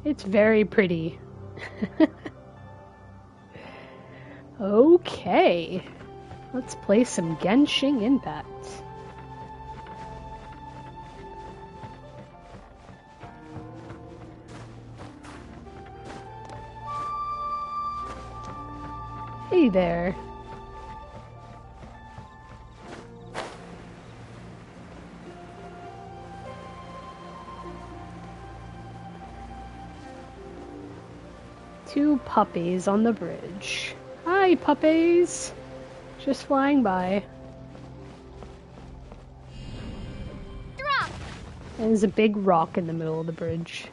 It's very pretty. Okay. Let's play some Genshin Impact. Hey there. Two puppies on the bridge. Hi, puppies. Just flying by. Drop. And there's a big rock in the middle of the bridge.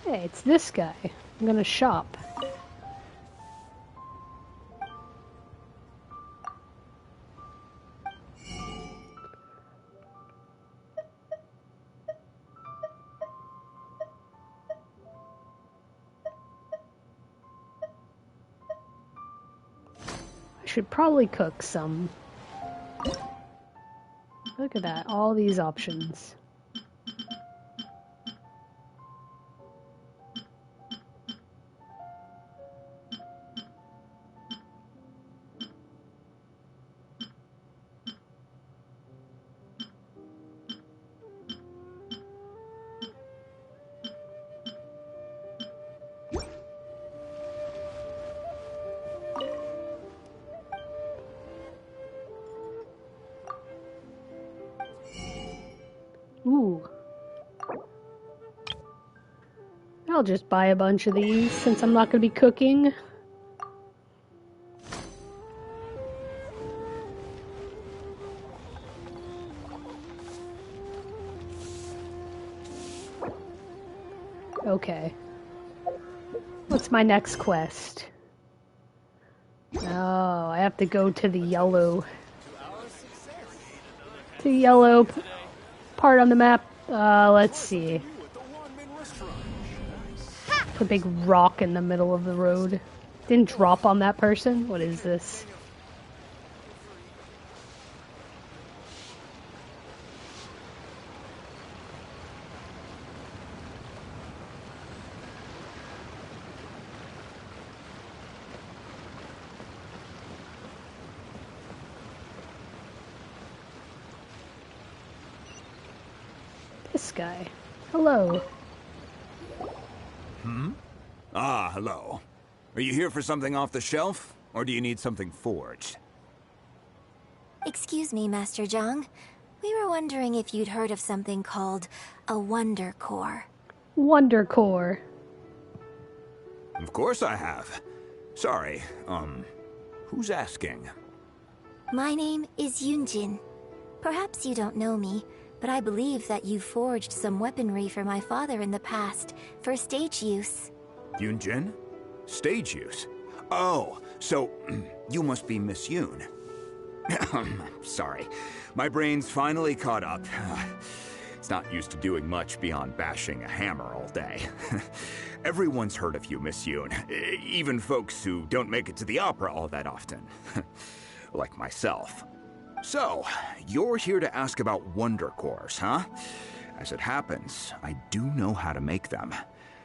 Hey, it's this guy. I'm gonna shop. I should probably cook some. Look at that, all these options. Ooh. I'll just buy a bunch of these since I'm not going to be cooking. Okay. What's my next quest? Oh, I have to go to the yellow part on the map. Let's see. The big rock in the middle of the road. Didn't drop on that person? What is this? This guy. Hello. Ah, hello. Are you here for something off the shelf, or do you need something forged? Excuse me, Master Zhang. We were wondering if you'd heard of something called a Wonder Core. Wonder Core. Of course I have. Sorry, who's asking? My name is Yunjin. Perhaps you don't know me, but I believe that you forged some weaponry for my father in the past, for stage use. Yunjin? Stage use? Oh, so you must be Miss Yoon. Sorry, my brain's finally caught up. It's not used to doing much beyond bashing a hammer all day. Everyone's heard of you, Miss Yoon. Even folks who don't make it to the opera all that often. Like myself. So, you're here to ask about Wonder Cores, huh? As it happens, I do know how to make them.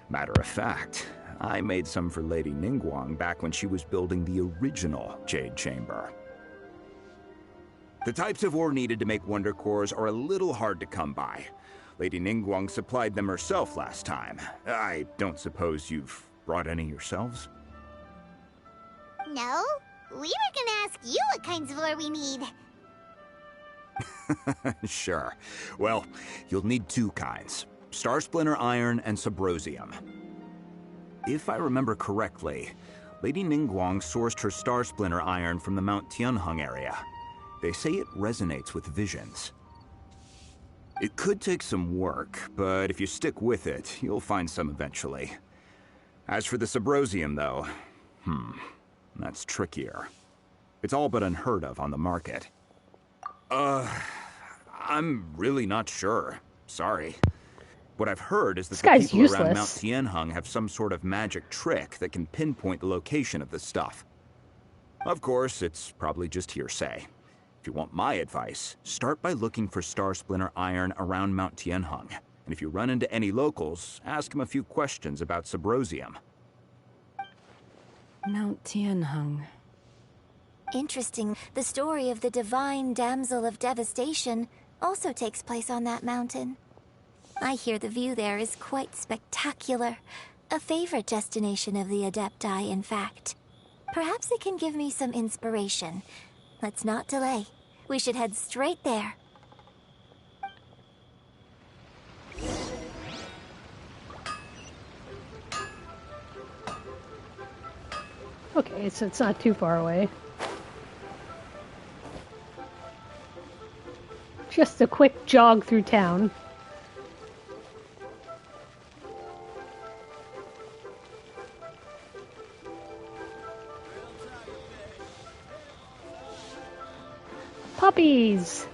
Matter of fact, I made some for Lady Ningguang back when she was building the original Jade Chamber. The types of ore needed to make Wonder Cores are a little hard to come by. Lady Ningguang supplied them herself last time. I don't suppose you've brought any yourselves? No, we were gonna ask you what kinds of ore we need. Sure. Well, you'll need two kinds. Star Splinter Iron and Subrosium. If I remember correctly, Lady Ningguang sourced her Star Splinter Iron from the Mount Tianheng area. They say it resonates with visions. It could take some work, but if you stick with it, you'll find some eventually. As for the Subrosium, though, that's trickier. It's all but unheard of on the market. I'm really not sure. Sorry. What I've heard is that the people around Mount Tianheng have some sort of magic trick that can pinpoint the location of the stuff. Of course, it's probably just hearsay. If If you want my advice, start by looking for Star Splinter iron around Mount Tianheng. And if you run into any locals, ask them a few questions about Subrosium. Mount Tianheng. Interesting. The story of the divine damsel of devastation also takes place on that mountain. I hear the view there is quite spectacular. A favorite destination of the Adepti, in fact. Perhaps it can give me some inspiration. Let's not delay. We should head straight there. Okay, so it's not too far away. Just a quick jog through town. Puppies!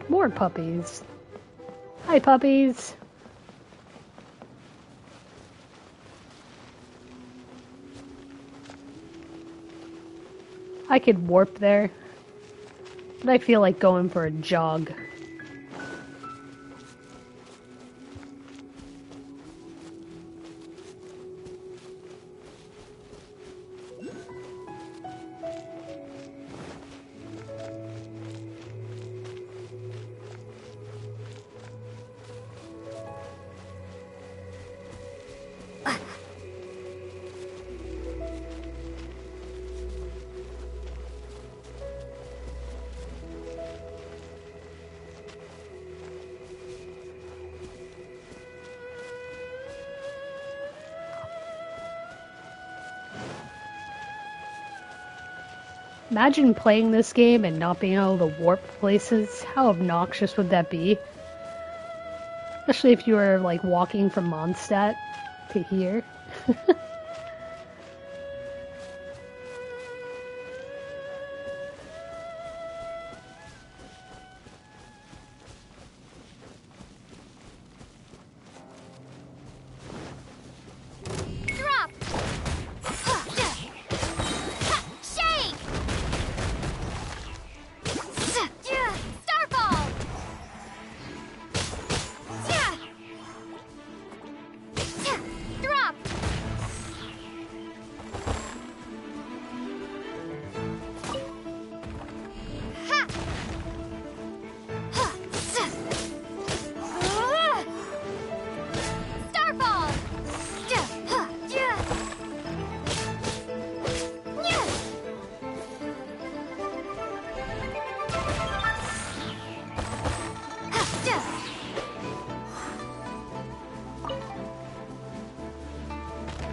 More puppies. Hi, puppies. I could warp there, but I feel like going for a jog. Imagine playing this game and not being able to warp places. How obnoxious would that be? Especially if you were like walking from Mondstadt to here.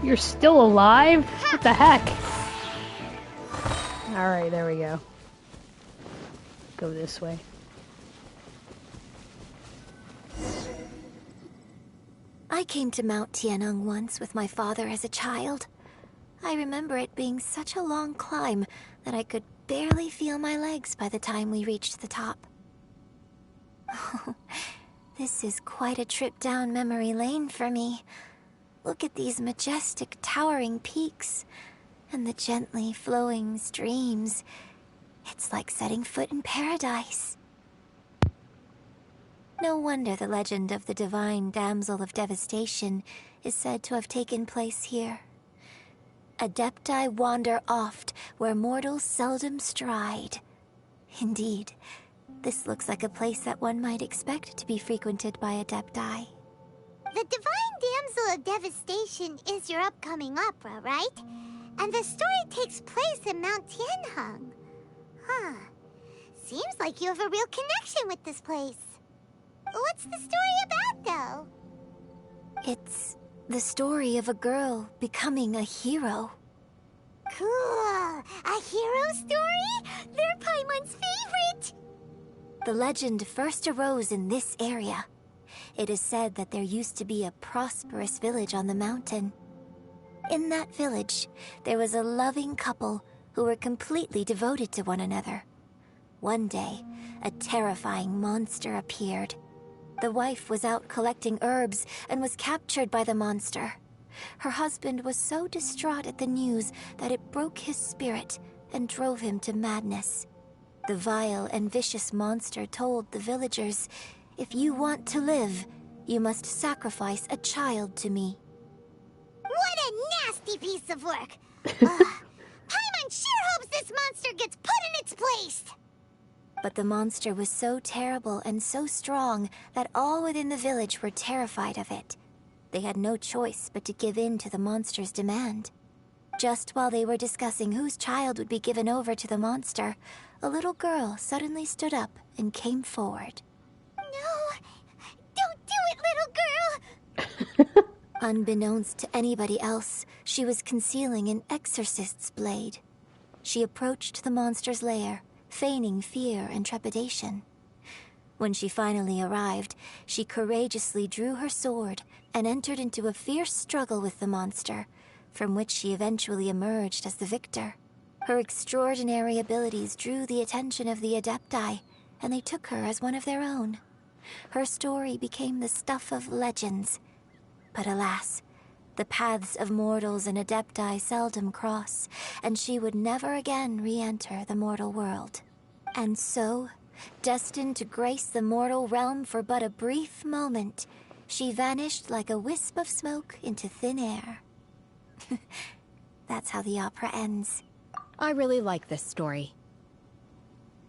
You're still alive? What the heck? Alright, there we go. Go this way. I came to Mount Tianheng once with my father as a child. I remember it being such a long climb that I could barely feel my legs by the time we reached the top. Oh, this is quite a trip down memory lane for me. Look at these majestic, towering peaks, and the gently flowing streams. It's like setting foot in paradise. No wonder the legend of the divine damsel of devastation is said to have taken place here. Adepti wander oft where mortals seldom stride. Indeed, this looks like a place that one might expect to be frequented by Adepti. The Divine Damsel of Devastation is your upcoming opera, right? And the story takes place in Mount Tianheng. Huh. Seems like you have a real connection with this place. What's the story about, though? It's the story of a girl becoming a hero. Cool. A hero story? They're Paimon's favorite! The legend first arose in this area. It is said that there used to be a prosperous village on the mountain. In that village, there was a loving couple who were completely devoted to one another. One day, a terrifying monster appeared. The wife was out collecting herbs and was captured by the monster. Her husband was so distraught at the news that it broke his spirit and drove him to madness. The vile and vicious monster told the villagers, "If you want to live, you must sacrifice a child to me." What a nasty piece of work! Paimon sure hopes this monster gets put in its place! But the monster was so terrible and so strong that all within the village were terrified of it. They had no choice but to give in to the monster's demand. Just while they were discussing whose child would be given over to the monster, a little girl suddenly stood up and came forward. No! Don't do it, little girl! Unbeknownst to anybody else, she was concealing an exorcist's blade. She approached the monster's lair, feigning fear and trepidation. When she finally arrived, she courageously drew her sword and entered into a fierce struggle with the monster, from which she eventually emerged as the victor. Her extraordinary abilities drew the attention of the Adepti, and they took her as one of their own. Her story became the stuff of legends. But alas, the paths of mortals and Adepti seldom cross, and she would never again re-enter the mortal world. And so, destined to grace the mortal realm for but a brief moment, she vanished like a wisp of smoke into thin air. That's how the opera ends. I really like this story.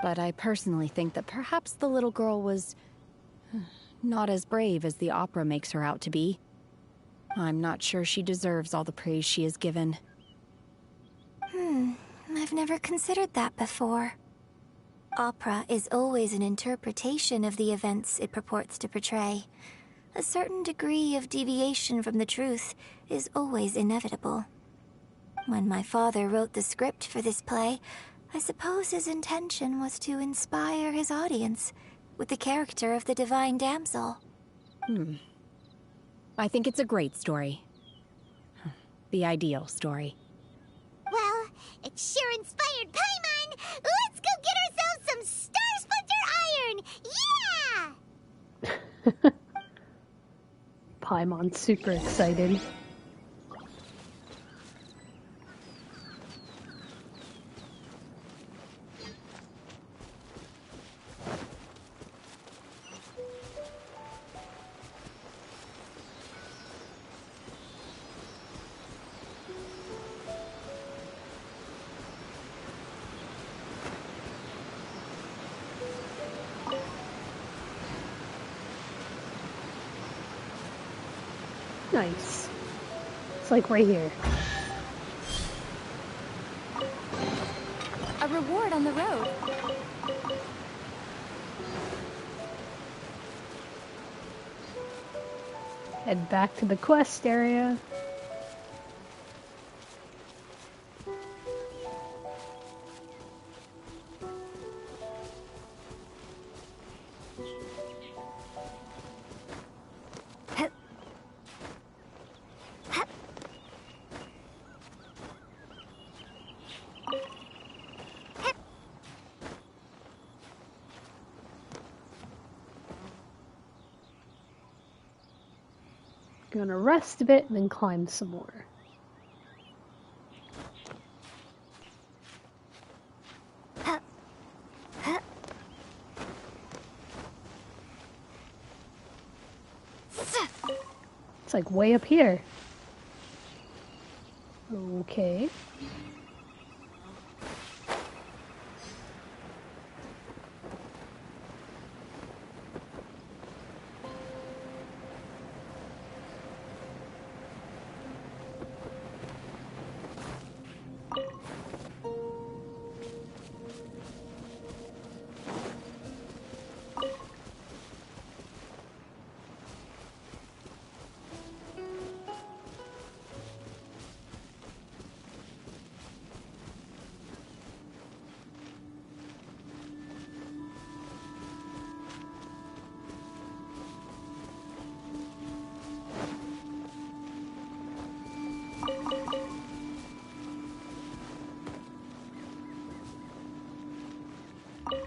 But I personally think that perhaps the little girl was not as brave as the opera makes her out to be. I'm not sure she deserves all the praise she is given. I've never considered that before. Opera is always an interpretation of the events it purports to portray. A certain degree of deviation from the truth is always inevitable. When my father wrote the script for this play, I suppose his intention was to inspire his audience with the character of the divine damsel. I think it's a great story. The ideal story. Well, it sure inspired Paimon! Let's go get ourselves some Star Splinter Iron! Yeah! Paimon's super excited. Nice. It's like right here. A reward on the road. Head back to the quest area. Gonna rest a bit and then climb some more. It's like way up here. Okay.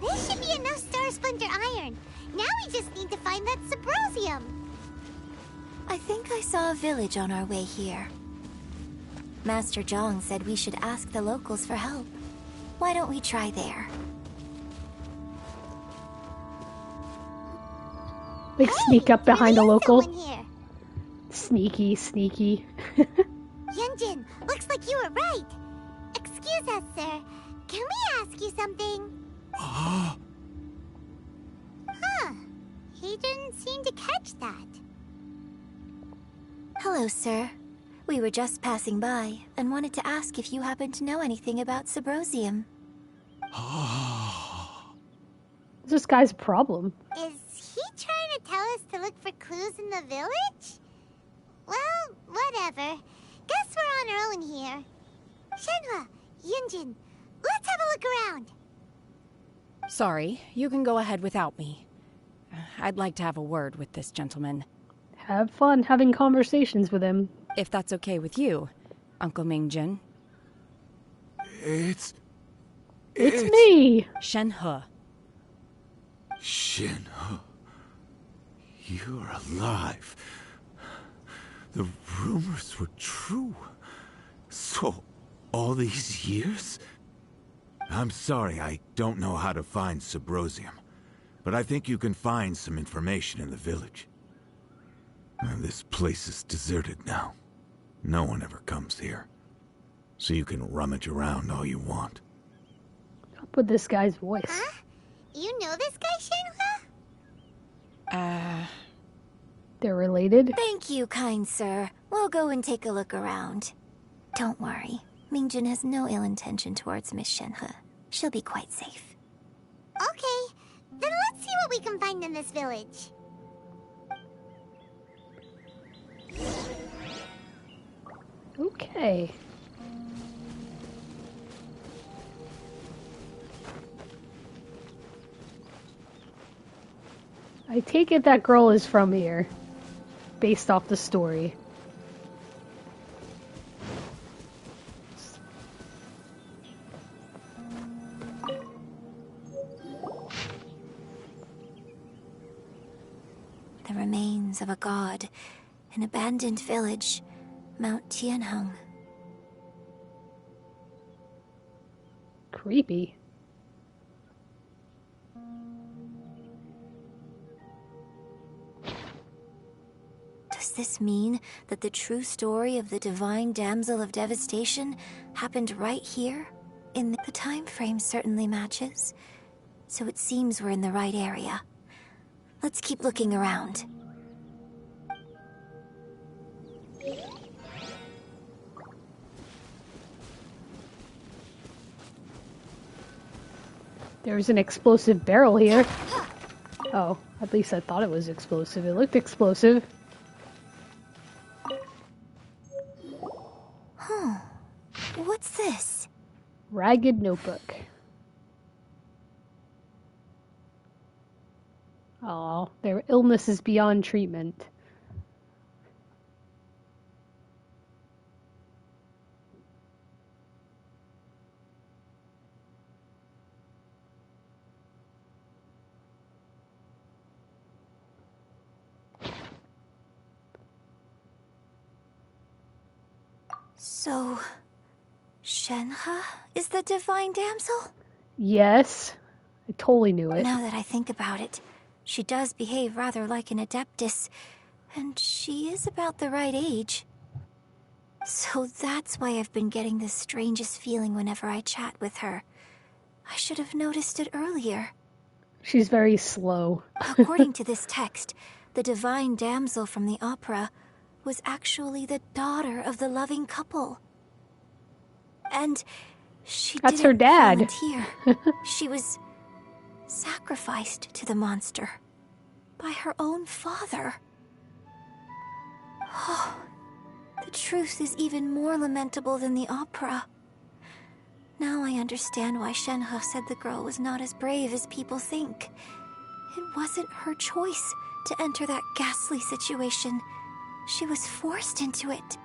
This should be enough Star Splinter Iron. Now we just need to find that Subrosium. I think I saw a village on our way here. Master Zhang said we should ask the locals for help. Why don't we try there? Like sneak up behind a local. Someone here. Sneaky, sneaky. Yunjin, looks like you were right. Excuse us, sir. Can we ask you something? Huh. He didn't seem to catch that. Hello, sir. We were just passing by and wanted to ask if you happen to know anything about Subrosium. What's this guy's problem? Is he trying to tell us to look for clues in the village? Well, whatever. Guess we're on our own here. Shenhe, Yunjin, let's have a look around. Sorry, you can go ahead without me. I'd like to have a word with this gentleman. Have fun having conversations with him. If that's okay with you, Uncle Mingjin. It's me! Shenhe. Shenhe. You're alive. The rumors were true. So, all these years? I'm sorry, I don't know how to find Subrosium. But I think you can find some information in the village. This place is deserted now. No one ever comes here. So you can rummage around all you want. Up with this guy's voice. Huh? You know this guy, Shenhe? They're related? Thank you, kind sir. We'll go and take a look around. Don't worry. Mingjin has no ill intention towards Miss Shenhe. She'll be quite safe. Okay, then let's see what we can find in this village. Okay. I take it that girl is from here, based off the story. The remains of a god, an abandoned village, Mount Tianheng. Creepy. Does this mean that the true story of the divine damsel of devastation happened right here? The time frame certainly matches, so it seems we're in the right area. Let's keep looking around. There's an explosive barrel here. Oh, at least I thought it was explosive. It looked explosive. Huh. What's this? Ragged notebook. Oh, their illness is beyond treatment. So, Shenhe is the divine damsel? Yes, I totally knew it. Now that I think about it, she does behave rather like an adeptus, and she is about the right age. So that's why I've been getting the strangest feeling whenever I chat with her. I should have noticed it earlier. She's very slow. According to this text, the divine damsel from the opera was actually the daughter of the loving couple. And she That's didn't her dad. volunteer. She was sacrificed to the monster by her own father. Oh, the truth is even more lamentable than the opera. Now I understand why Shenhe said the girl was not as brave as people think. It wasn't her choice to enter that ghastly situation. She was forced into it.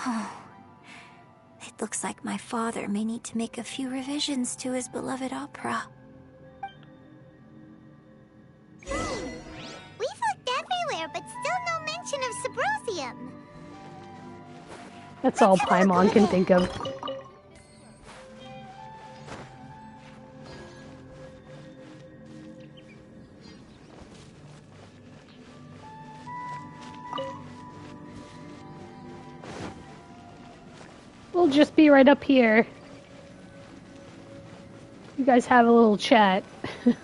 Oh, it looks like my father may need to make a few revisions to his beloved opera. We've looked everywhere, but still no mention of symposium. That's all Paimon can think of. We'll just be right up here. You guys have a little chat. This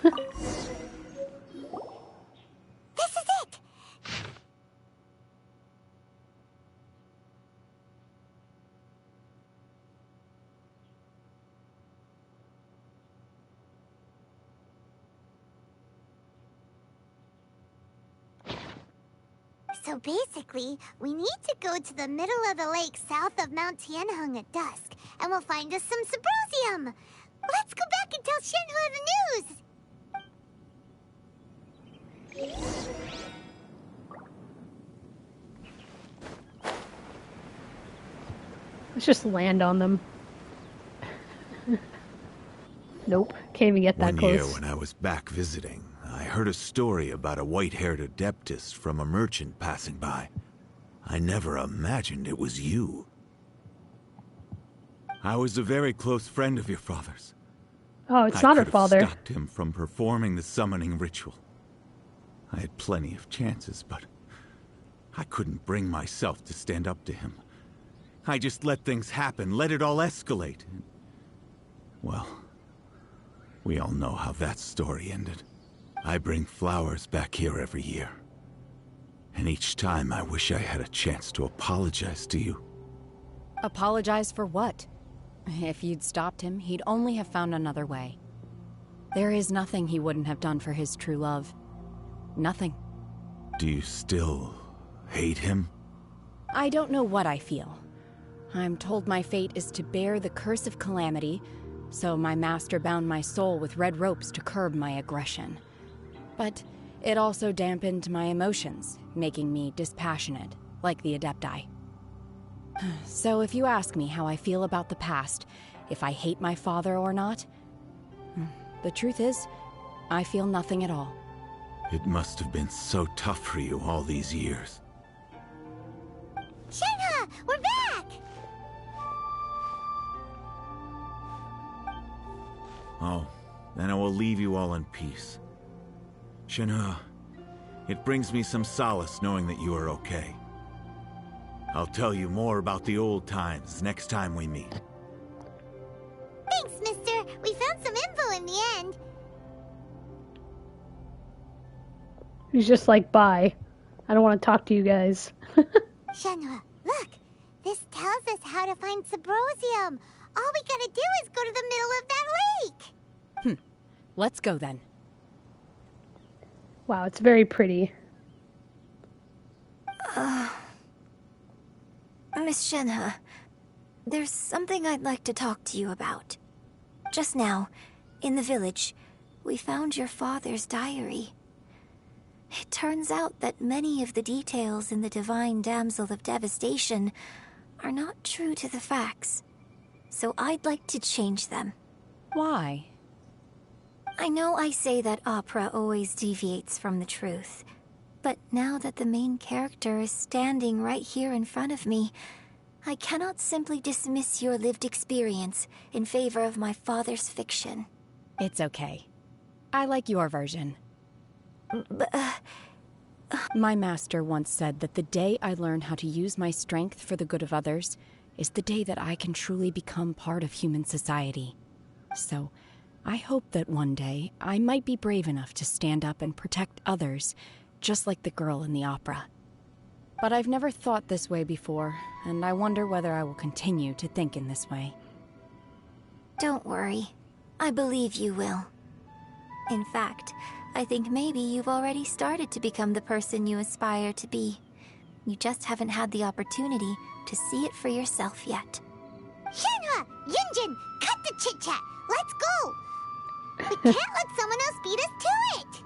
is it! So basically, we need to go to the middle of the lake south of Mount Tianheng at dusk, and we'll find us some symposium. Let's go back and tell Shenhe the news! Let's just land on them. Nope, can't even get that One close. year when I was back visiting, I heard a story about a white-haired adeptus from a merchant passing by. I never imagined it was you. I was a very close friend of your father's. Oh, it's not her I could father. have stopped him from performing the summoning ritual. I had plenty of chances, but I couldn't bring myself to stand up to him. I just let things happen, let it all escalate. Well, we all know how that story ended. I bring flowers back here every year. And each time I wish I had a chance to apologize to you. Apologize for what? If you'd stopped him, he'd only have found another way. There is nothing he wouldn't have done for his true love. Nothing. Do you still hate him? I don't know what I feel. I'm told my fate is to bear the curse of calamity, so my master bound my soul with red ropes to curb my aggression. But it also dampened my emotions, making me dispassionate, like the Adepti. So if you ask me how I feel about the past, if I hate my father or not, the truth is, I feel nothing at all. It must have been so tough for you all these years. Shenhe, we're back! Oh, then I will leave you all in peace. Shenhe, it brings me some solace knowing that you are okay. I'll tell you more about the old times next time we meet. Thanks, mister. We found some info in the end. He's just like, bye. I don't want to talk to you guys. Shenhe, look. This tells us how to find Symposium. All we gotta do is go to the middle of that lake. Let's go then. Wow, it's very pretty. Miss Shenhe, there's something I'd like to talk to you about. Just now, in the village, we found your father's diary. It turns out that many of the details in the Divine Damsel of Devastation are not true to the facts. So I'd like to change them. Why? I know I say that opera always deviates from the truth, but now that the main character is standing right here in front of me, I cannot simply dismiss your lived experience in favor of my father's fiction. It's okay. I like your version. My master once said that the day I learn how to use my strength for the good of others is the day that I can truly become part of human society. So, I hope that one day I might be brave enough to stand up and protect others, just like the girl in the opera. But I've never thought this way before, and I wonder whether I will continue to think in this way. Don't worry. I believe you will. In fact, I think maybe you've already started to become the person you aspire to be. You just haven't had the opportunity to see it for yourself yet. Shenhe, Yunjin, cut the chit-chat. Let's go. We can't let someone else beat us to it.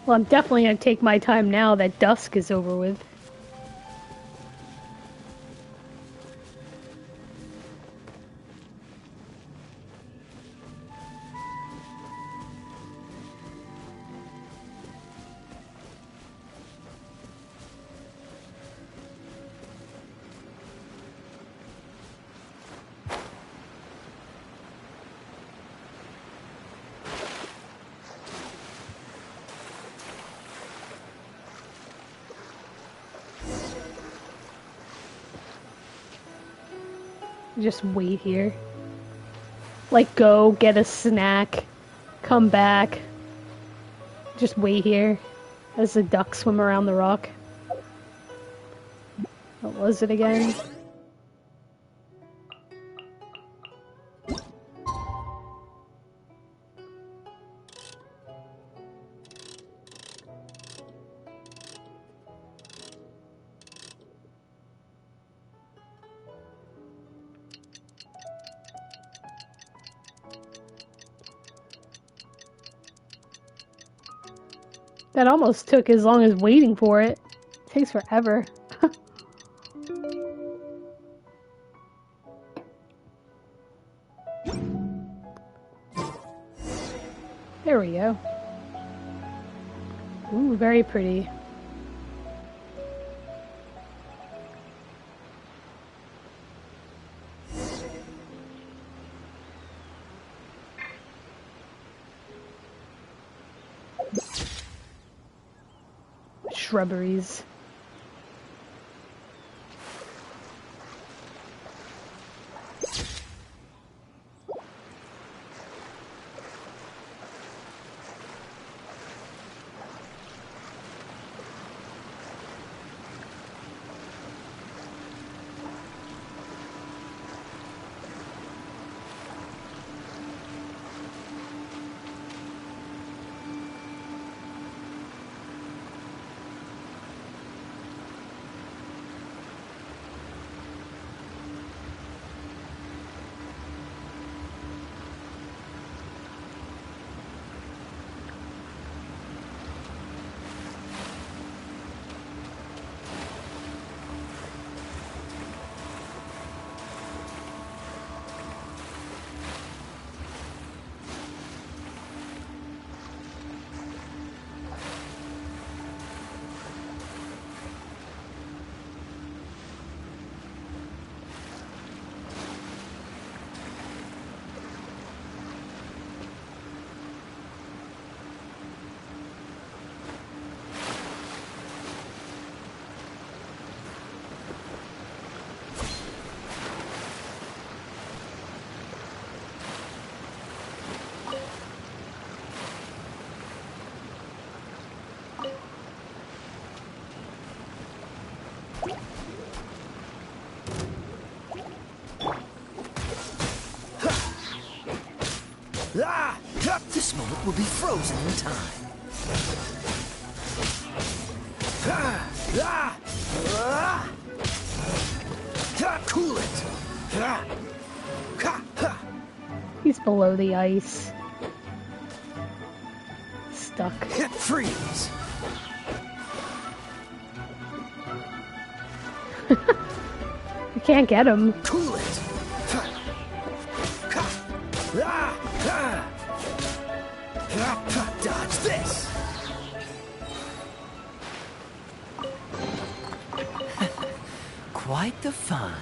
Well, I'm definitely going to take my time now that dusk is over with. Just wait here. Like, go, get a snack, come back. Just wait here as the ducks swim around the rock. What was it again? That almost took as long as waiting for it. It takes forever. There we go. Ooh, very pretty. Shrubberies. This moment will be frozen in time. Cool it. He's below the ice. Stuck. Freeze. You can't get him. Cool it. Dodge this. Quite the find.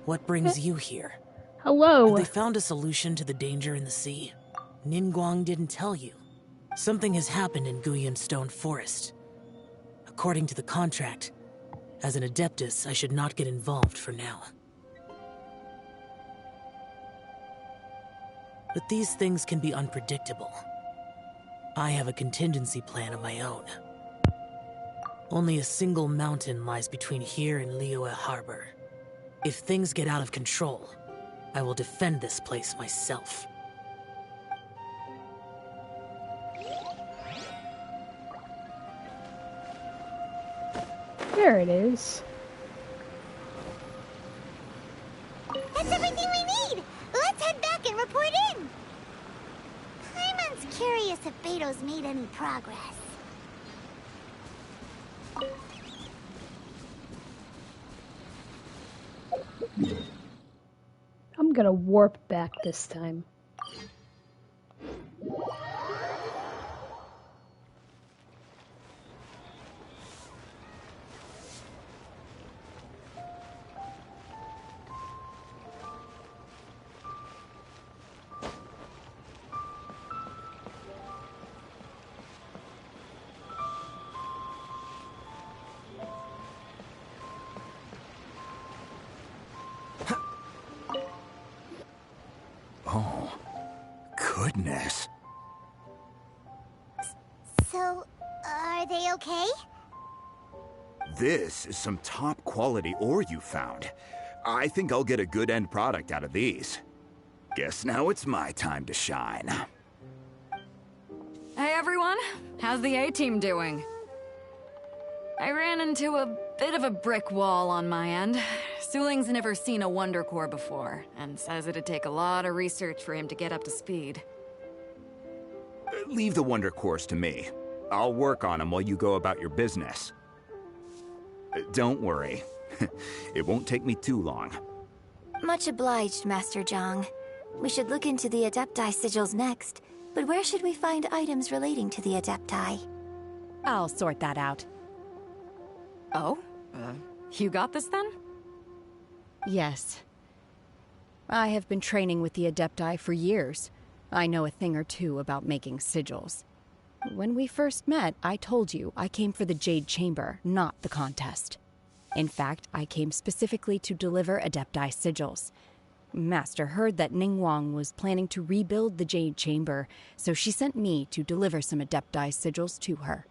What brings you here? Hello. Have they found a solution to the danger in the sea? Ningguang didn't tell you. Something has happened in Guyun Stone Forest. According to the contract, as an Adeptus, I should not get involved for now. But these things can be unpredictable. I have a contingency plan of my own. Only a single mountain lies between here and Liyue Harbor. If things get out of control, I will defend this place myself. There it is. That's everything we need! Let's head back and report in! Paimon's curious if Beto's made any progress. I'm gonna warp back this time. Oh, goodness. So, are they okay? This is some top quality ore you found. I think I'll get a good end product out of these. Guess now it's my time to shine. Hey everyone, how's the A-team doing? I ran into a bit of a brick wall on my end. Suling's never seen a Wonder Core before, and says it'd take a lot of research for him to get up to speed. Leave the Wonder Cores to me. I'll work on them while you go about your business. Don't worry. It won't take me too long. Much obliged, Master Zhang. We should look into the Adepti sigils next, but where should we find items relating to the Adepti? I'll sort that out. Oh? You got this then? Yes. I have been training with the Adepti for years. I know a thing or two about making sigils. When we first met, I told you I came for the Jade Chamber, not the contest. In fact, I came specifically to deliver Adepti sigils. Master heard that Ningguang was planning to rebuild the Jade Chamber, so she sent me to deliver some Adepti sigils to her.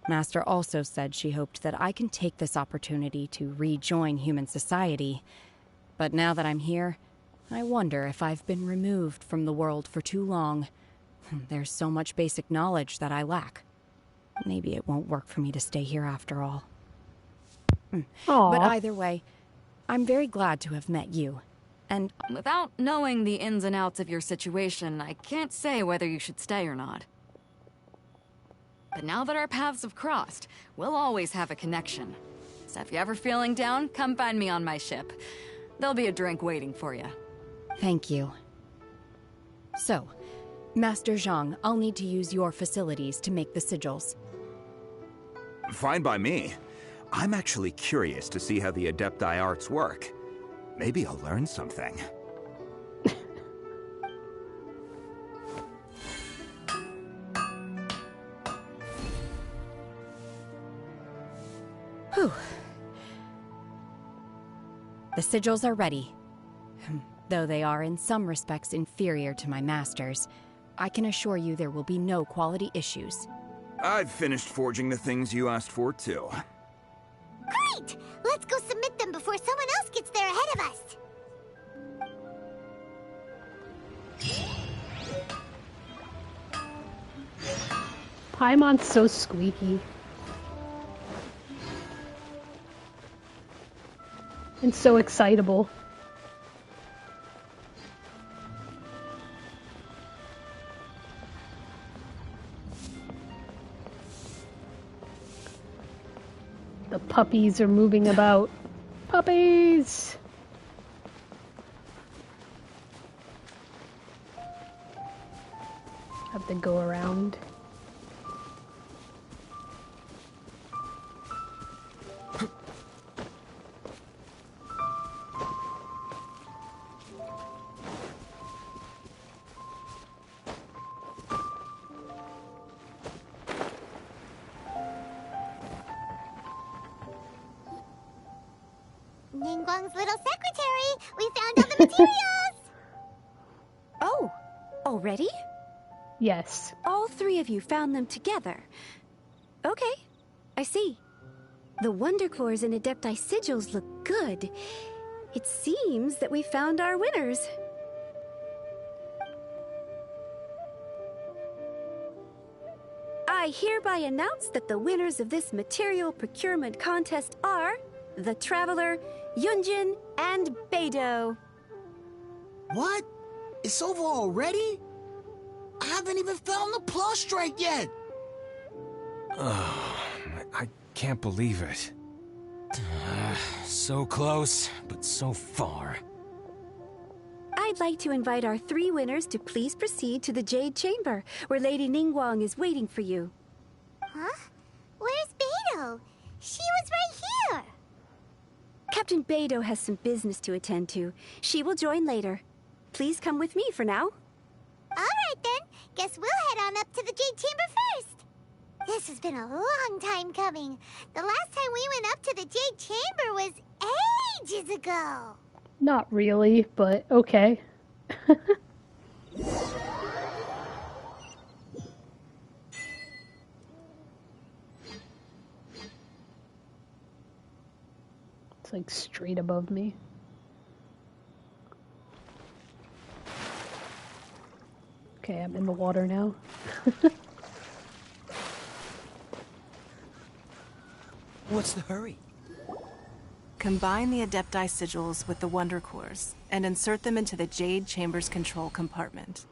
Master also said she hoped that I can take this opportunity to rejoin human society. But now that I'm here, I wonder if I've been removed from the world for too long. There's so much basic knowledge that I lack. Maybe it won't work for me to stay here after all. Aw. But either way, I'm very glad to have met you. And Without knowing the ins and outs of your situation, I can't say whether you should stay or not. But now that our paths have crossed, we'll always have a connection. So if you're ever feeling down, come find me on my ship. There'll be a drink waiting for you. thank you. So, Master Zhang, I'll need to use your facilities to make the sigils. Fine by me. I'm actually curious to see how the Adepti arts work. Maybe I'll learn something. Whew. The sigils are ready. Though they are in some respects inferior to my master's, I can assure you there will be no quality issues. I've finished forging the things you asked for, too. Great! Let's go submit them before someone else gets there ahead of us. Paimon's so squeaky. And so excitable. The puppies are moving about. Puppies! Have to go around. Ningguang's little secretary! We found all the materials! Oh, already? Yes. All three of you found them together. Okay, I see. The Wonder Cores and Adepti sigils look good. It seems that we found our winners. I hereby announce that the winners of this material procurement contest are the Traveler, Yunjin, and Beidou. What? It's over already? I haven't even found the prostrate yet! Oh, I can't believe it. So close, but so far. I'd like to invite our 3 winners to please proceed to the Jade Chamber, where Lady Ningguang is waiting for you. Huh? Where's Beidou? She was right here! Captain Beidou has some business to attend to. She will join later. Please come with me for now. Alright then, guess we'll head on up to the Jade Chamber first. This has been a long time coming. The last time we went up to the Jade Chamber was ages ago. Not really, but okay. It's like straight above me. Okay, I'm in the water now. What's the hurry? Combine the Adepti sigils with the Wonder Cores and insert them into the Jade Chamber's control compartment.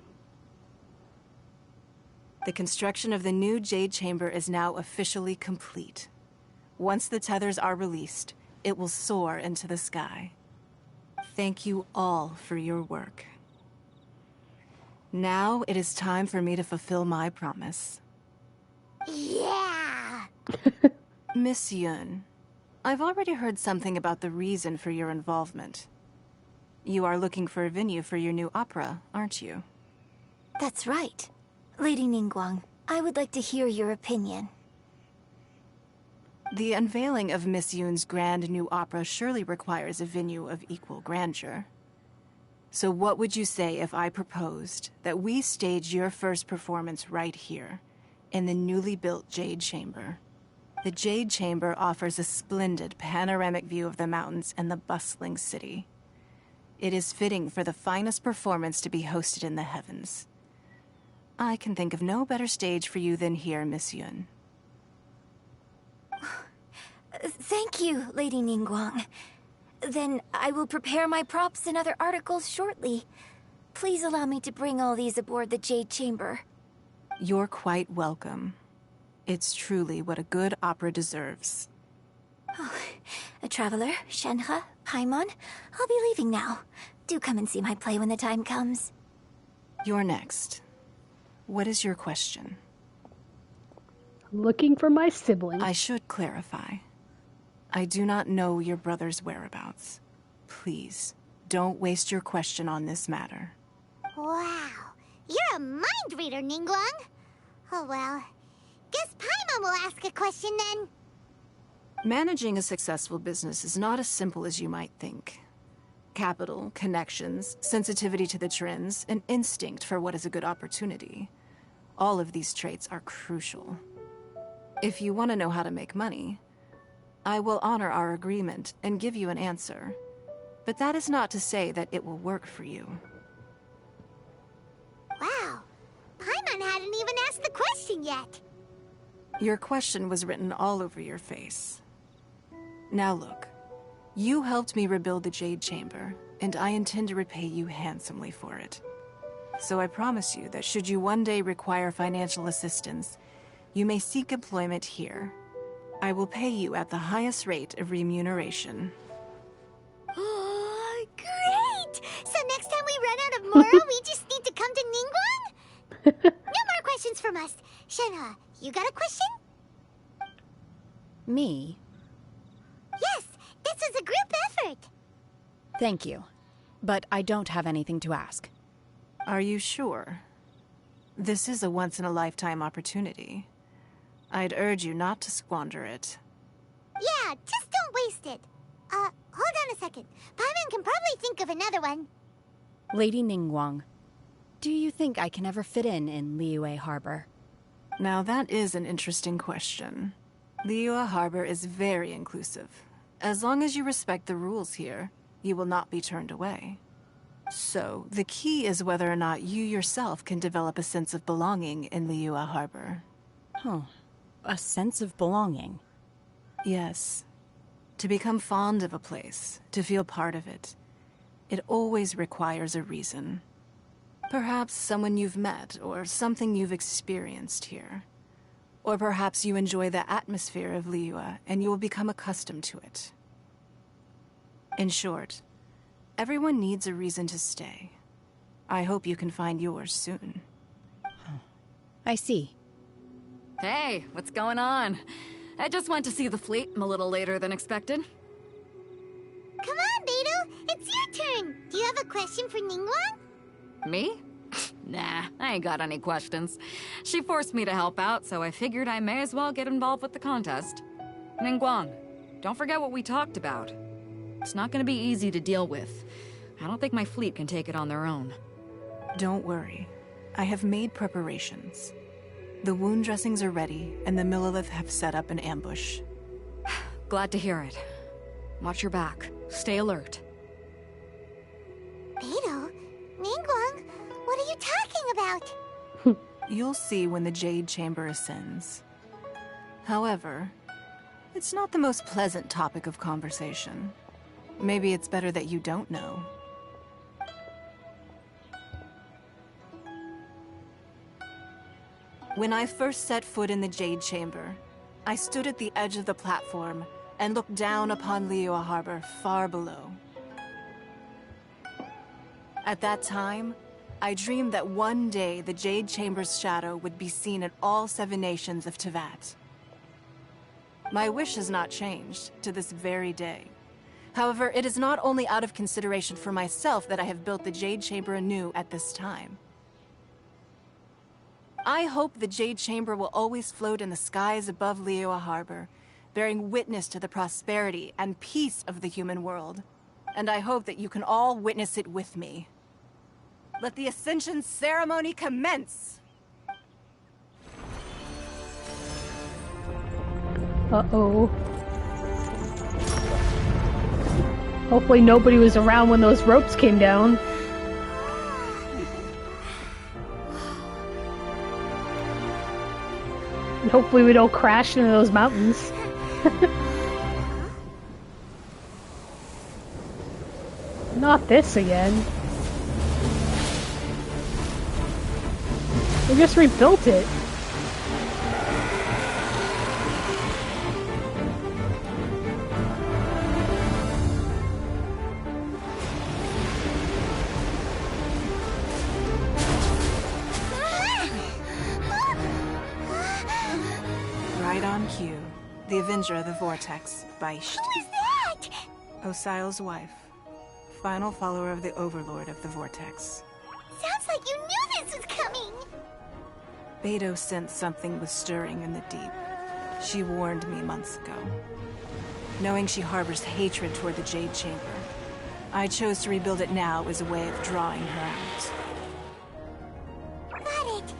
The construction of the new Jade Chamber is now officially complete. Once the tethers are released, it will soar into the sky. Thank you all for your work. Now it is time for me to fulfill my promise. Yeah! Miss Yun, I've already heard something about the reason for your involvement. You are looking for a venue for your new opera, aren't you? That's right. Lady Ningguang, I would like to hear your opinion. The unveiling of Miss Yun's grand new opera surely requires a venue of equal grandeur. So what would you say if I proposed that we stage your first performance right here, in the newly built Jade Chamber? The Jade Chamber offers a splendid panoramic view of the mountains and the bustling city. It is fitting for the finest performance to be hosted in the heavens. I can think of no better stage for you than here, Miss Yun. Thank you, Lady Ningguang. Then I will prepare my props and other articles shortly. Please allow me to bring all these aboard the Jade Chamber. You're quite welcome. It's truly what a good opera deserves. Oh, a traveler, Shenhe, Paimon, I'll be leaving now. Do come and see my play when the time comes. You're next. What is your question? Looking for my sibling. I should clarify. I do not know your brother's whereabouts. Please, don't waste your question on this matter. Wow, you're a mind reader, Ningguang. Oh well, guess Paimon will ask a question then. Managing a successful business is not as simple as you might think. Capital, connections, sensitivity to the trends, and instinct for what is a good opportunity. All of these traits are crucial. If you want to know how to make money, I will honor our agreement and give you an answer. But that is not to say that it will work for you. Wow, Paimon hadn't even asked the question yet. Your question was written all over your face. Now look, you helped me rebuild the Jade Chamber, and I intend to repay you handsomely for it. So I promise you that should you one day require financial assistance, you may seek employment here. I will pay you at the highest rate of remuneration. Oh, great! So next time we run out of Mora, we just need to come to Ningguang? No more questions from us. Shenhe, you got a question? Me? Yes, this is a group effort. Thank you. But I don't have anything to ask. Are you sure? This is a once-in-a-lifetime opportunity. I'd urge you not to squander it. Yeah, just don't waste it. Hold on a second. Paimon can probably think of another one. Lady Ningguang, do you think I can ever fit in Liyue Harbor? Now that is an interesting question. Liyue Harbor is very inclusive. As long as you respect the rules here, you will not be turned away. So, the key is whether or not you yourself can develop a sense of belonging in Liyue Harbor. Huh. A sense of belonging. Yes. To become fond of a place, to feel part of it, it always requires a reason. Perhaps someone you've met, or something you've experienced here. Or perhaps you enjoy the atmosphere of Liyue, and you will become accustomed to it. In short, everyone needs a reason to stay. I hope you can find yours soon. I see. Hey, what's going on? I just went to see the fleet. I'm a little later than expected. Come on, Beidou! It's your turn! Do you have a question for Ningguang? Me? Nah, I ain't got any questions. She forced me to help out, so I figured I may as well get involved with the contest. Ningguang, don't forget what we talked about. It's not gonna be easy to deal with. I don't think my fleet can take it on their own. Don't worry. I have made preparations. The wound dressings are ready, and the Millelith have set up an ambush. Glad to hear it. Watch your back. Stay alert. Beidou? Ningguang? What are you talking about? You'll see when the Jade Chamber ascends. However, it's not the most pleasant topic of conversation. Maybe it's better that you don't know. When I first set foot in the Jade Chamber, I stood at the edge of the platform and looked down upon Liyue Harbor far below. At that time, I dreamed that one day the Jade Chamber's shadow would be seen in all 7 nations of Teyvat. My wish has not changed to this very day. However, it is not only out of consideration for myself that I have built the Jade Chamber anew at this time. I hope the Jade Chamber will always float in the skies above Liyue Harbor, bearing witness to the prosperity and peace of the human world. And I hope that you can all witness it with me. Let the Ascension ceremony commence! Uh-oh. Hopefully nobody was around when those ropes came down. And hopefully we don't crash into those mountains. Not this again. We just rebuilt it. Right on cue. The Avenger of the Vortex, by Who is that? Osial's wife. Final follower of the Overlord of the Vortex. Sounds like you knew this was coming! Beidou sensed something was stirring in the deep. She warned me months ago. Knowing she harbors hatred toward the Jade Chamber, I chose to rebuild it now as a way of drawing her out. Got it.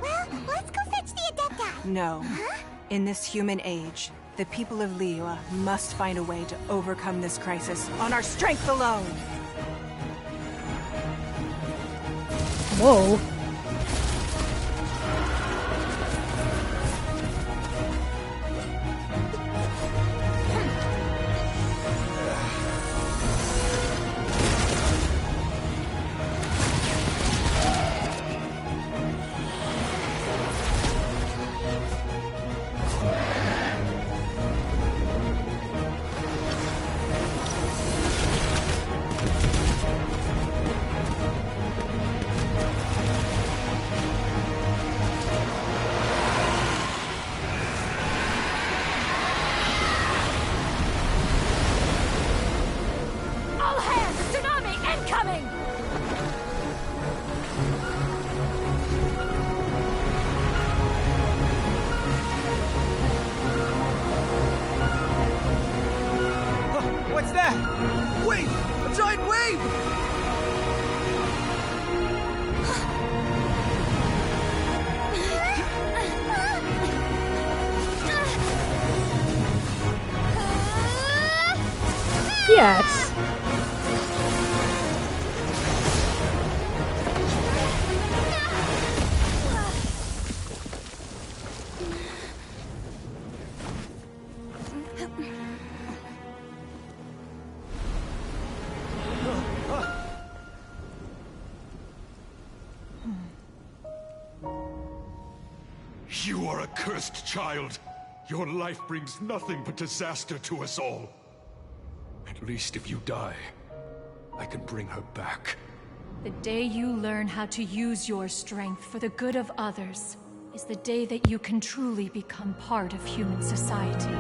Well, let's go fetch the Adepti. No. Huh? In this human age, the people of Liyue must find a way to overcome this crisis on our strength alone! Whoa. What's that? Wait! A giant wave! Yes. You are a cursed child. Your life brings nothing but disaster to us all. At least if you die, I can bring her back. The day you learn how to use your strength for the good of others is the day that you can truly become part of human society.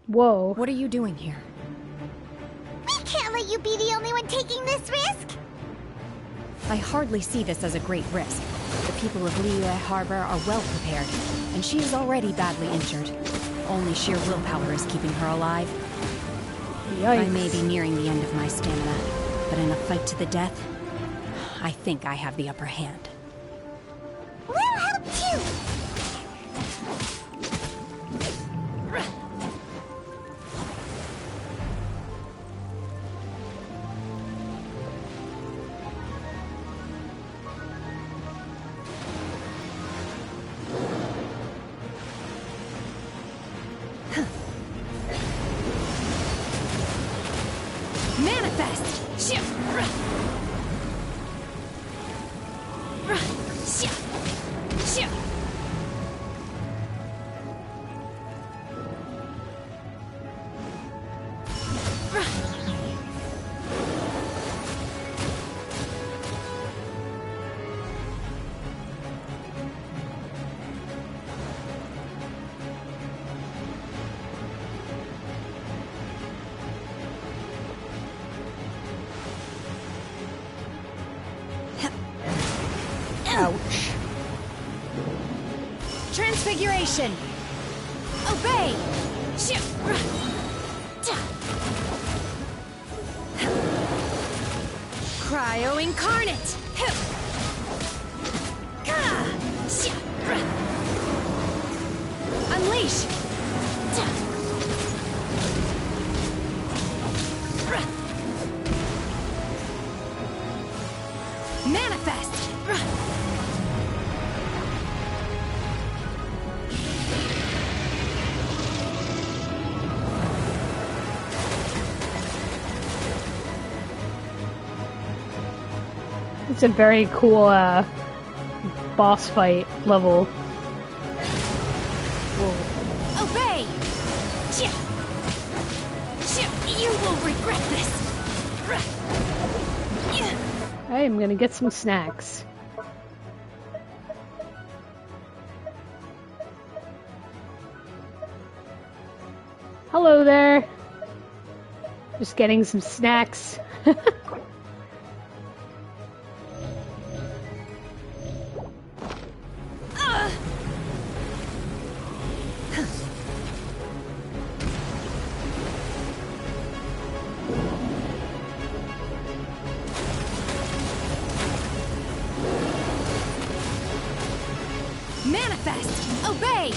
Whoa. What are you doing here? We can't let you be the only one taking this risk! I hardly see this as a great risk. The people of Liyue Harbor are well prepared, and she is already badly injured. Only sheer willpower is keeping her alive. Yikes. I may be nearing the end of my stamina, but in a fight to the death, I think I have the upper hand. We'll help too! Manifest! Ouch. Transfiguration! Obey! Cryo Incarnate! Unleash! Manifest! It's a very cool boss fight level. Whoa. Obey! You will regret this! I am gonna get some snacks. Hello there. Just getting some snacks. Manifest! Obey!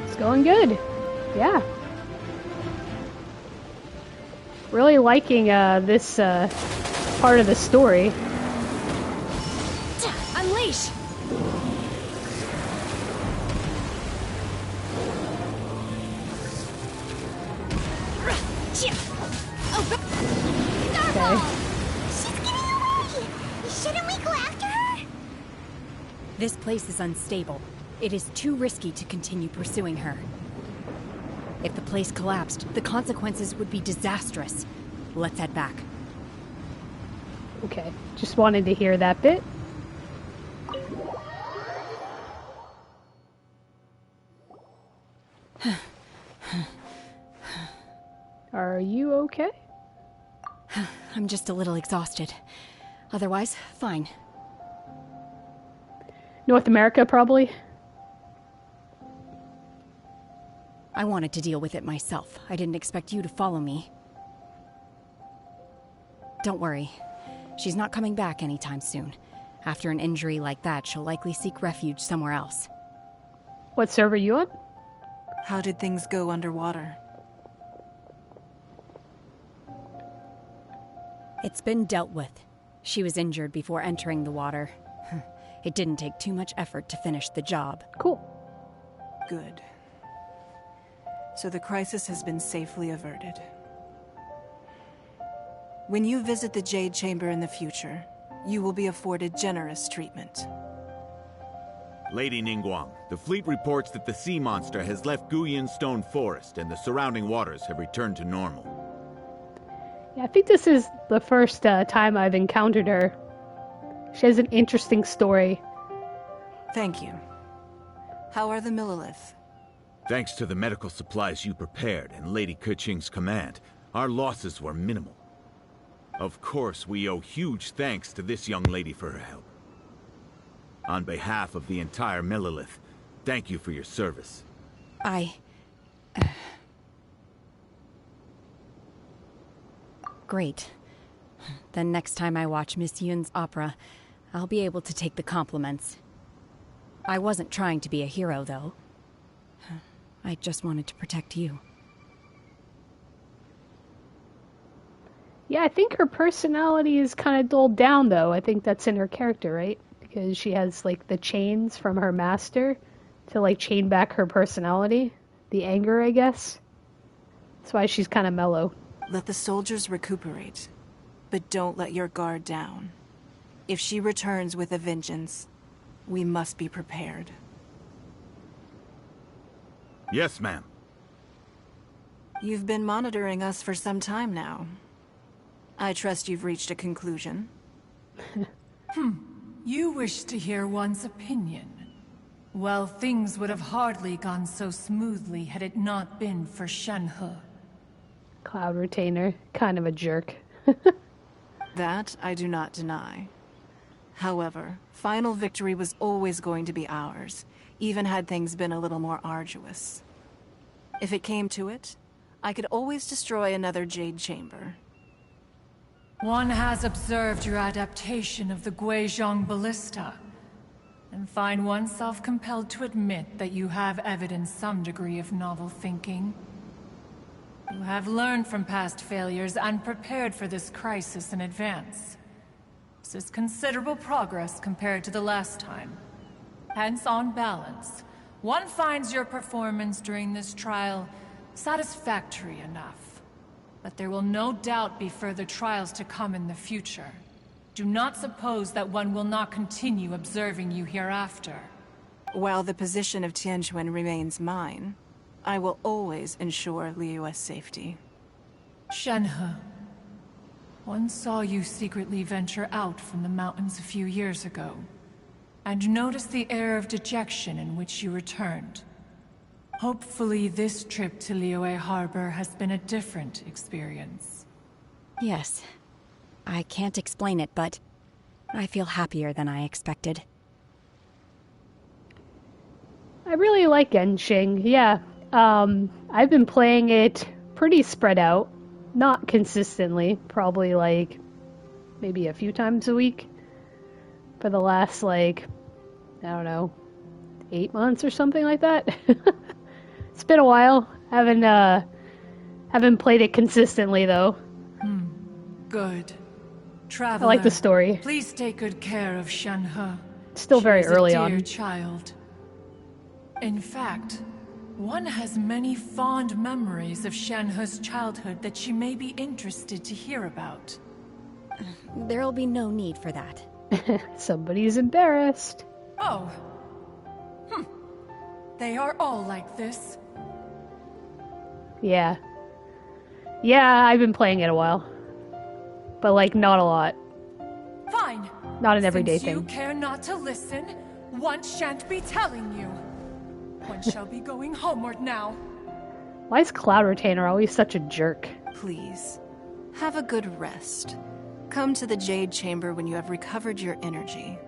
It's going good. Yeah. Really liking this part of the story. Unleash! Okay. She's getting away! Shouldn't we go after her? This place is unstable. It is too risky to continue pursuing her. If the place collapsed, the consequences would be disastrous. Let's head back. Okay, just wanted to hear that bit. Are you okay? I'm just a little exhausted. Otherwise, fine. North America, probably? I wanted to deal with it myself. I didn't expect you to follow me. Don't worry. She's not coming back anytime soon. After an injury like that, she'll likely seek refuge somewhere else. What server are you on? How did things go underwater? It's been dealt with. She was injured before entering the water. It didn't take too much effort to finish the job. Cool. Good. So the crisis has been safely averted. When you visit the Jade Chamber in the future, you will be afforded generous treatment. Lady Ningguang, the fleet reports that the sea monster has left Guyun Stone Forest and the surrounding waters have returned to normal. Yeah, I think this is the first time I've encountered her. She has an interesting story. Thank you. How are the Millilith? Thanks to the medical supplies you prepared and Lady Keqing's command, our losses were minimal. Of course, we owe huge thanks to this young lady for her help. On behalf of the entire Millilith, thank you for your service. Great. Then next time I watch Miss Yun's opera, I'll be able to take the compliments. I wasn't trying to be a hero, though. I just wanted to protect you. Yeah, I think her personality is kind of dulled down, though. I think that's in her character, right? Because she has, like, the chains from her master to, like, chain back her personality. The anger, I guess. That's why she's kind of mellow. Let the soldiers recuperate, but don't let your guard down. If she returns with a vengeance, we must be prepared. Yes, ma'am. You've been monitoring us for some time now. I trust you've reached a conclusion. You wish to hear one's opinion. Well, things would have hardly gone so smoothly had it not been for Shenhe. Cloud Retainer. Kind of a jerk. That I do not deny. However, final victory was always going to be ours, even had things been a little more arduous. If it came to it, I could always destroy another Jade Chamber. One has observed your adaptation of the Guizhong Ballista, and find oneself compelled to admit that you have evidenced some degree of novel thinking. You have learned from past failures and prepared for this crisis in advance. This is considerable progress compared to the last time. Hence, on balance, one finds your performance during this trial satisfactory enough. But there will no doubt be further trials to come in the future. Do not suppose that one will not continue observing you hereafter. While the position of Tianquan remains mine, I will always ensure Liyue's safety. Shenhe, one saw you secretly venture out from the mountains a few years ago, and noticed the air of dejection in which you returned. Hopefully this trip to Liyue Harbor has been a different experience. Yes. I can't explain it, but I feel happier than I expected. I really like Genshin, yeah. I've been playing it pretty spread out. Not consistently. Probably, like, maybe a few times a week. For the last, like, I don't know, 8 months or something like that. It's been a while. Haven't played it consistently, though. Good. Traveler, I like the story. Please take good care of Shenhe. Still very early She is on. a dear child. In fact, one has many fond memories of Shenhe's childhood that she may be interested to hear about. There'll be no need for that. Somebody's embarrassed. Oh. They are all like this. Yeah. Yeah, I've been playing it a while. But, like, not a lot. Fine. Not an everyday Since you thing. care not to listen, one shan't be telling you. One shall be going homeward now. Why is Cloud Retainer always such a jerk? Please, have a good rest. Come to the Jade Chamber when you have recovered your energy.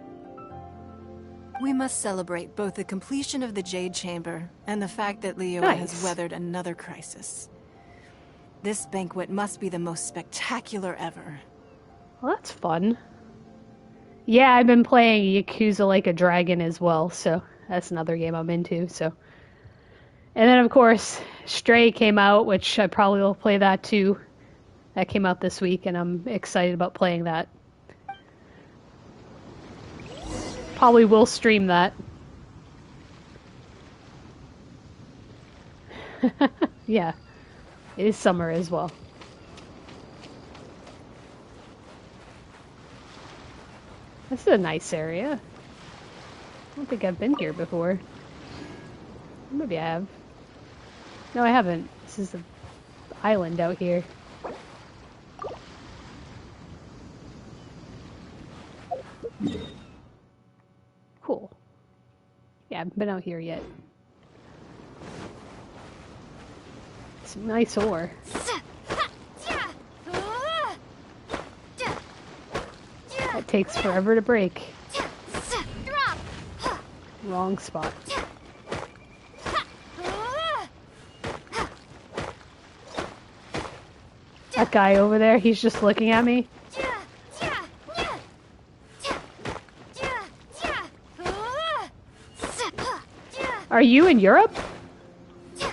We must celebrate both the completion of the Jade Chamber and the fact that Liyue has weathered another crisis. This banquet must be the most spectacular ever. Well, that's fun. Yeah, I've been playing Yakuza Like a Dragon as well, so that's another game I'm into, so. And then, of course, Stray came out, which I probably will play that too. That came out this week, and I'm excited about playing that. Probably will stream that. Yeah, it is summer as well. This is a nice area. I don't think I've been here before. Maybe I have. No, I haven't. This is the island out here. Cool. Yeah, I haven't been out here yet. Some nice ore. That takes forever to break. Wrong spot. That guy over there, he's just looking at me. Are you in Europe?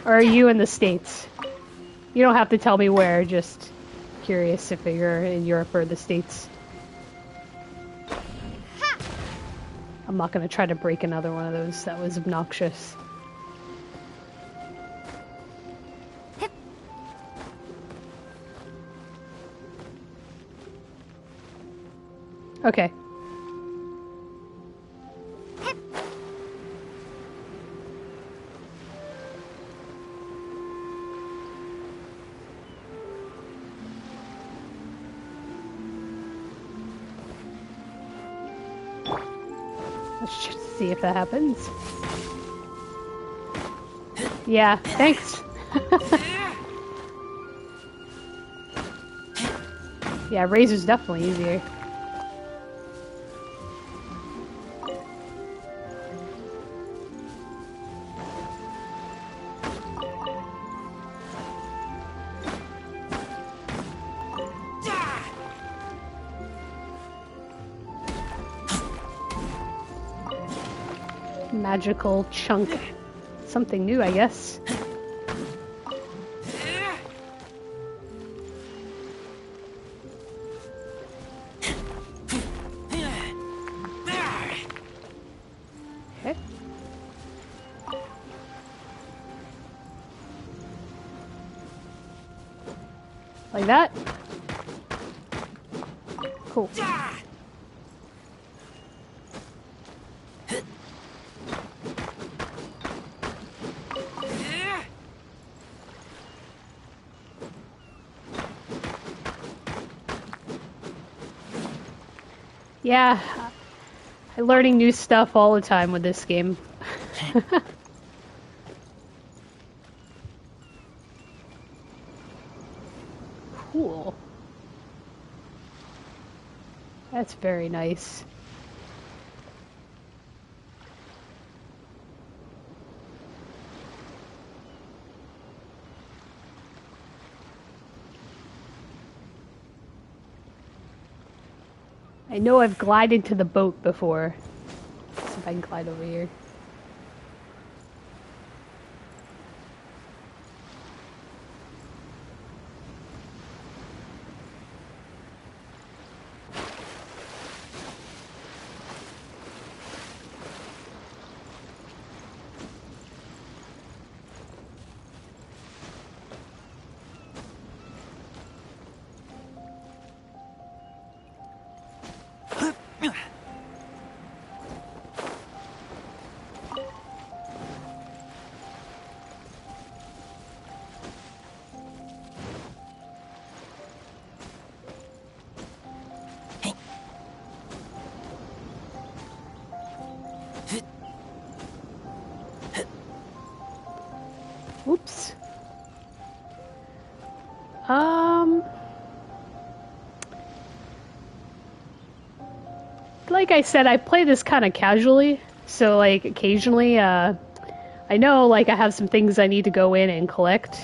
Or are you in the States? You don't have to tell me where, just curious if you're in Europe or the States. I'm not gonna try to break another one of those. That was obnoxious. Okay. Let's just see if that happens. Yeah, thanks. Yeah, Razor's definitely easier. Magical chunk. Something new, I guess. Okay. Like that? Cool. Yeah, I'm learning new stuff all the time with this game. Cool. That's very nice. I know I've glided to the boat before. Let's see if I can glide over here. Oops. Like I said, I play this kind of casually, so like occasionally, I know like I have some things I need to go in and collect,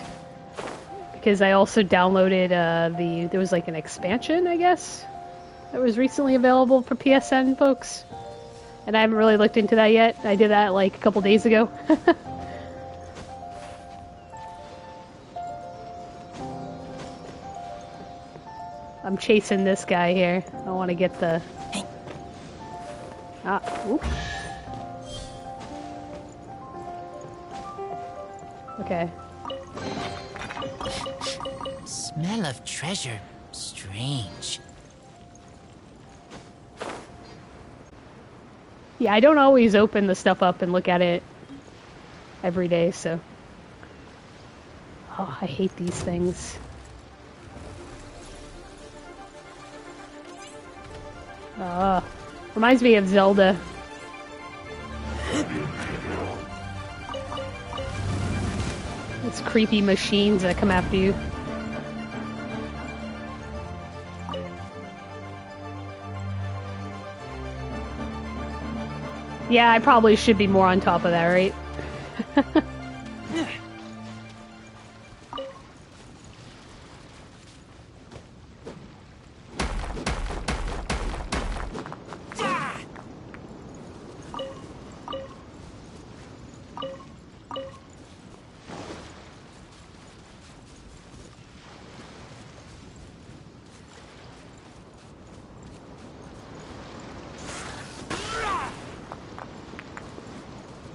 because I also downloaded there was like an expansion, I guess, that was recently available for PSN folks, and I haven't really looked into that yet. I did that like a couple days ago. I'm chasing this guy here. I want to get the... Oops. Okay. Smell of treasure. Strange. Yeah, I don't always open the stuff up and look at it every day, so... Oh, I hate these things. Reminds me of Zelda. It's creepy machines that come after you. Yeah, I probably should be more on top of that, right?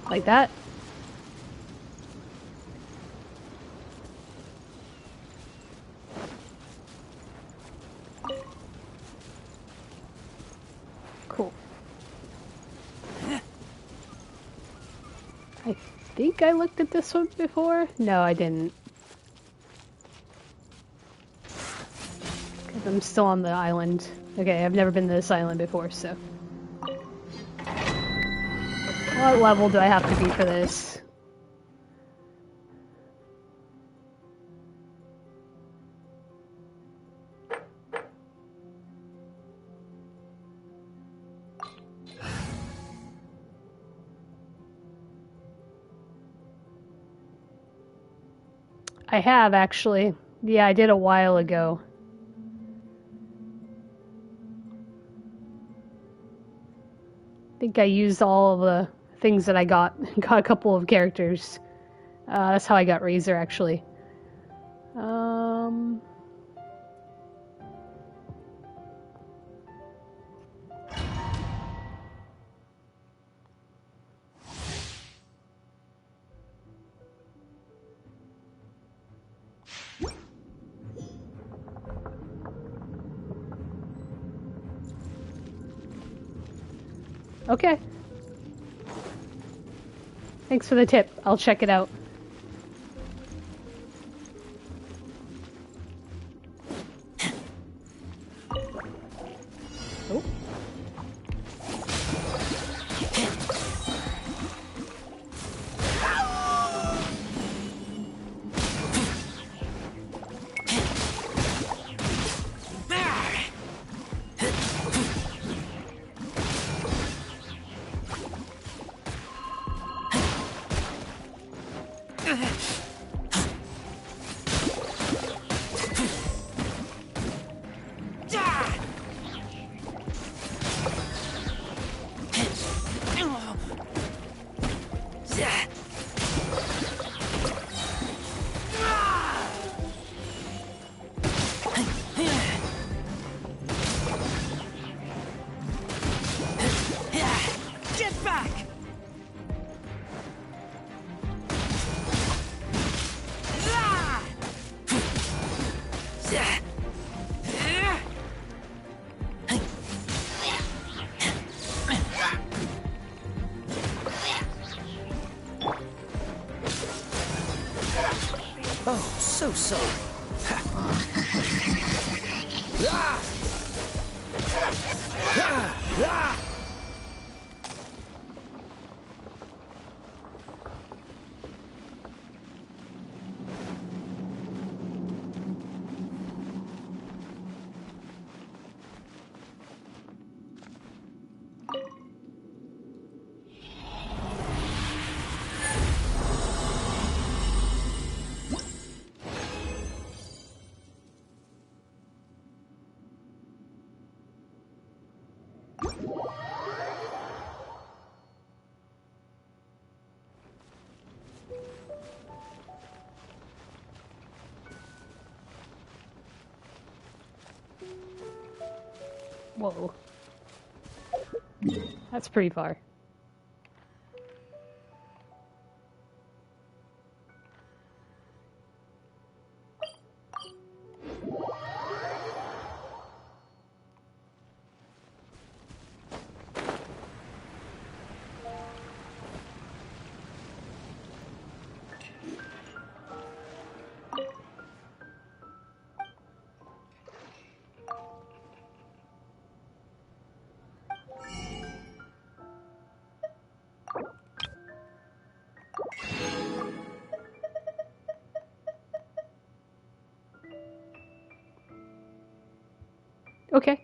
Like that. Cool. I think I looked at this one before. No, I didn't. Because I'm still on the island. Okay, I've never been to this island before, so... What level do I have to be for this? I have, actually. Yeah, I did a while ago. I think I used all of the things that I got. Got a couple of characters. That's how I got Razor, actually. Okay. Thanks for the tip. I'll check it out. Oh. Oh, so sorry. Whoa. That's pretty far. Okay.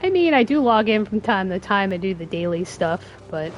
I mean, I do log in from time to time and do the daily stuff, but...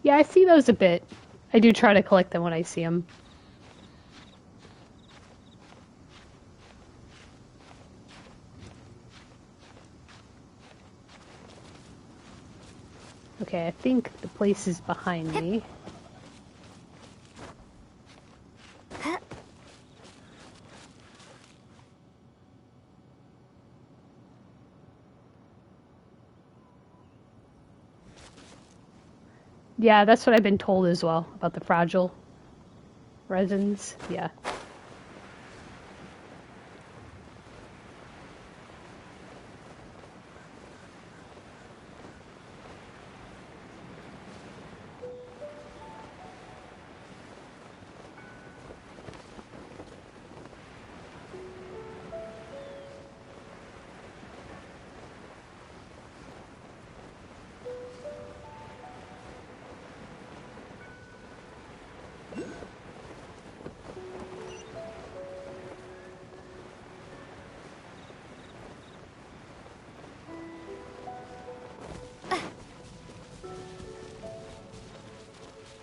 Yeah, I see those a bit. I do try to collect them when I see them. Okay, I think the place is behind me. Yeah, that's what I've been told as well, about the fragile resins. Yeah.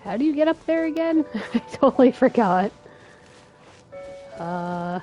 How do you get up there again? I totally forgot. Oh.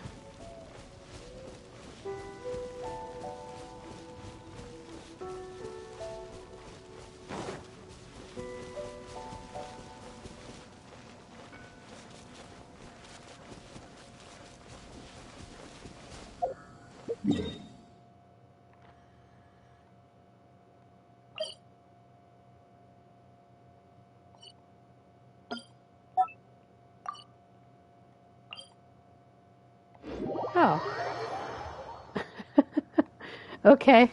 Okay.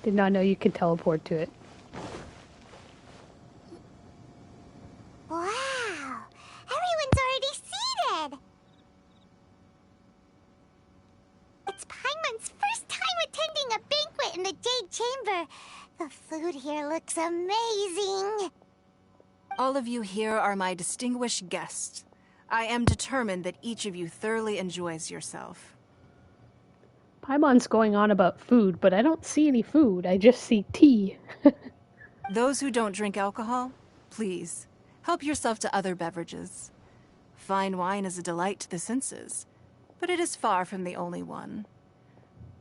Did not know you could teleport to it. chamber. The food here looks amazing. All of you here are my distinguished guests. I am determined that each of you thoroughly enjoys yourself. Paimon's going on about food, but I don't see any food. I just see tea. Those who don't drink alcohol, please, help yourself to other beverages. Fine wine is a delight to the senses, but it is far from the only one.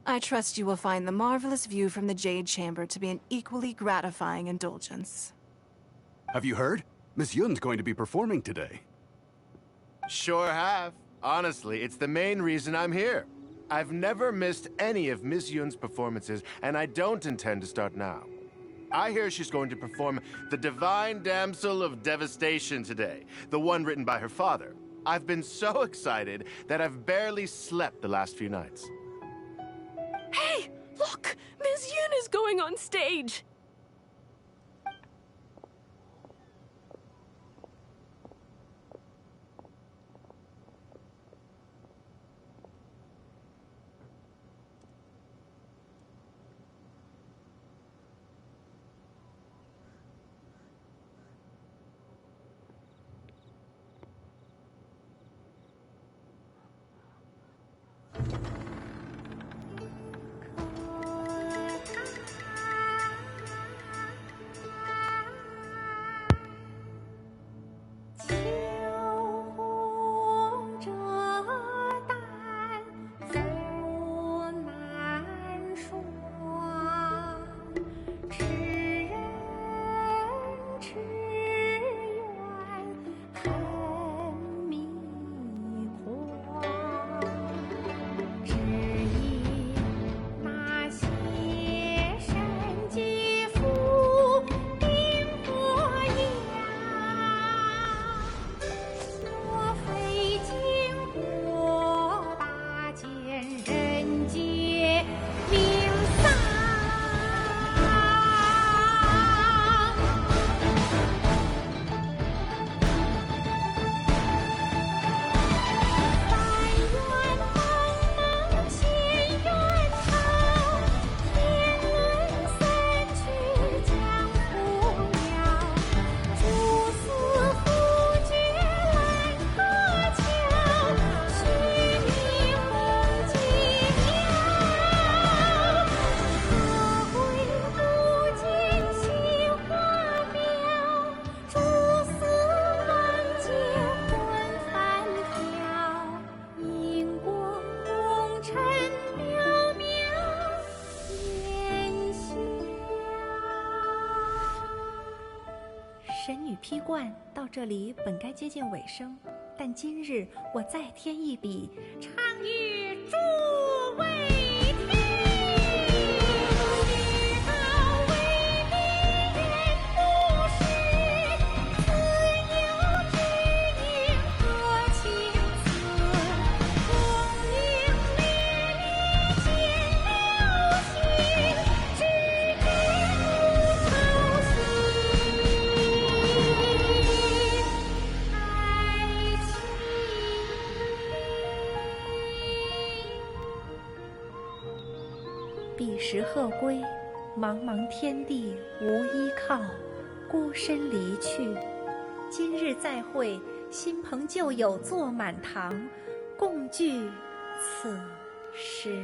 I trust you will find the marvelous view from the Jade Chamber to be an equally gratifying indulgence. Have you heard? Miss Yun's going to be performing today. Sure have. Honestly, it's the main reason I'm here. I've never missed any of Miss Yun's performances, and I don't intend to start now. I hear she's going to perform The Divine Damsel of Devastation today, the one written by her father. I've been so excited that I've barely slept the last few nights. Hey, look! Miss Yun is going on stage!神女披冠到这里本该接近尾声，但今日我再添一笔，唱与诸位听。彼时鹤归，茫茫天地无依靠，孤身离去。今日再会，新朋旧友坐满堂，共聚此时。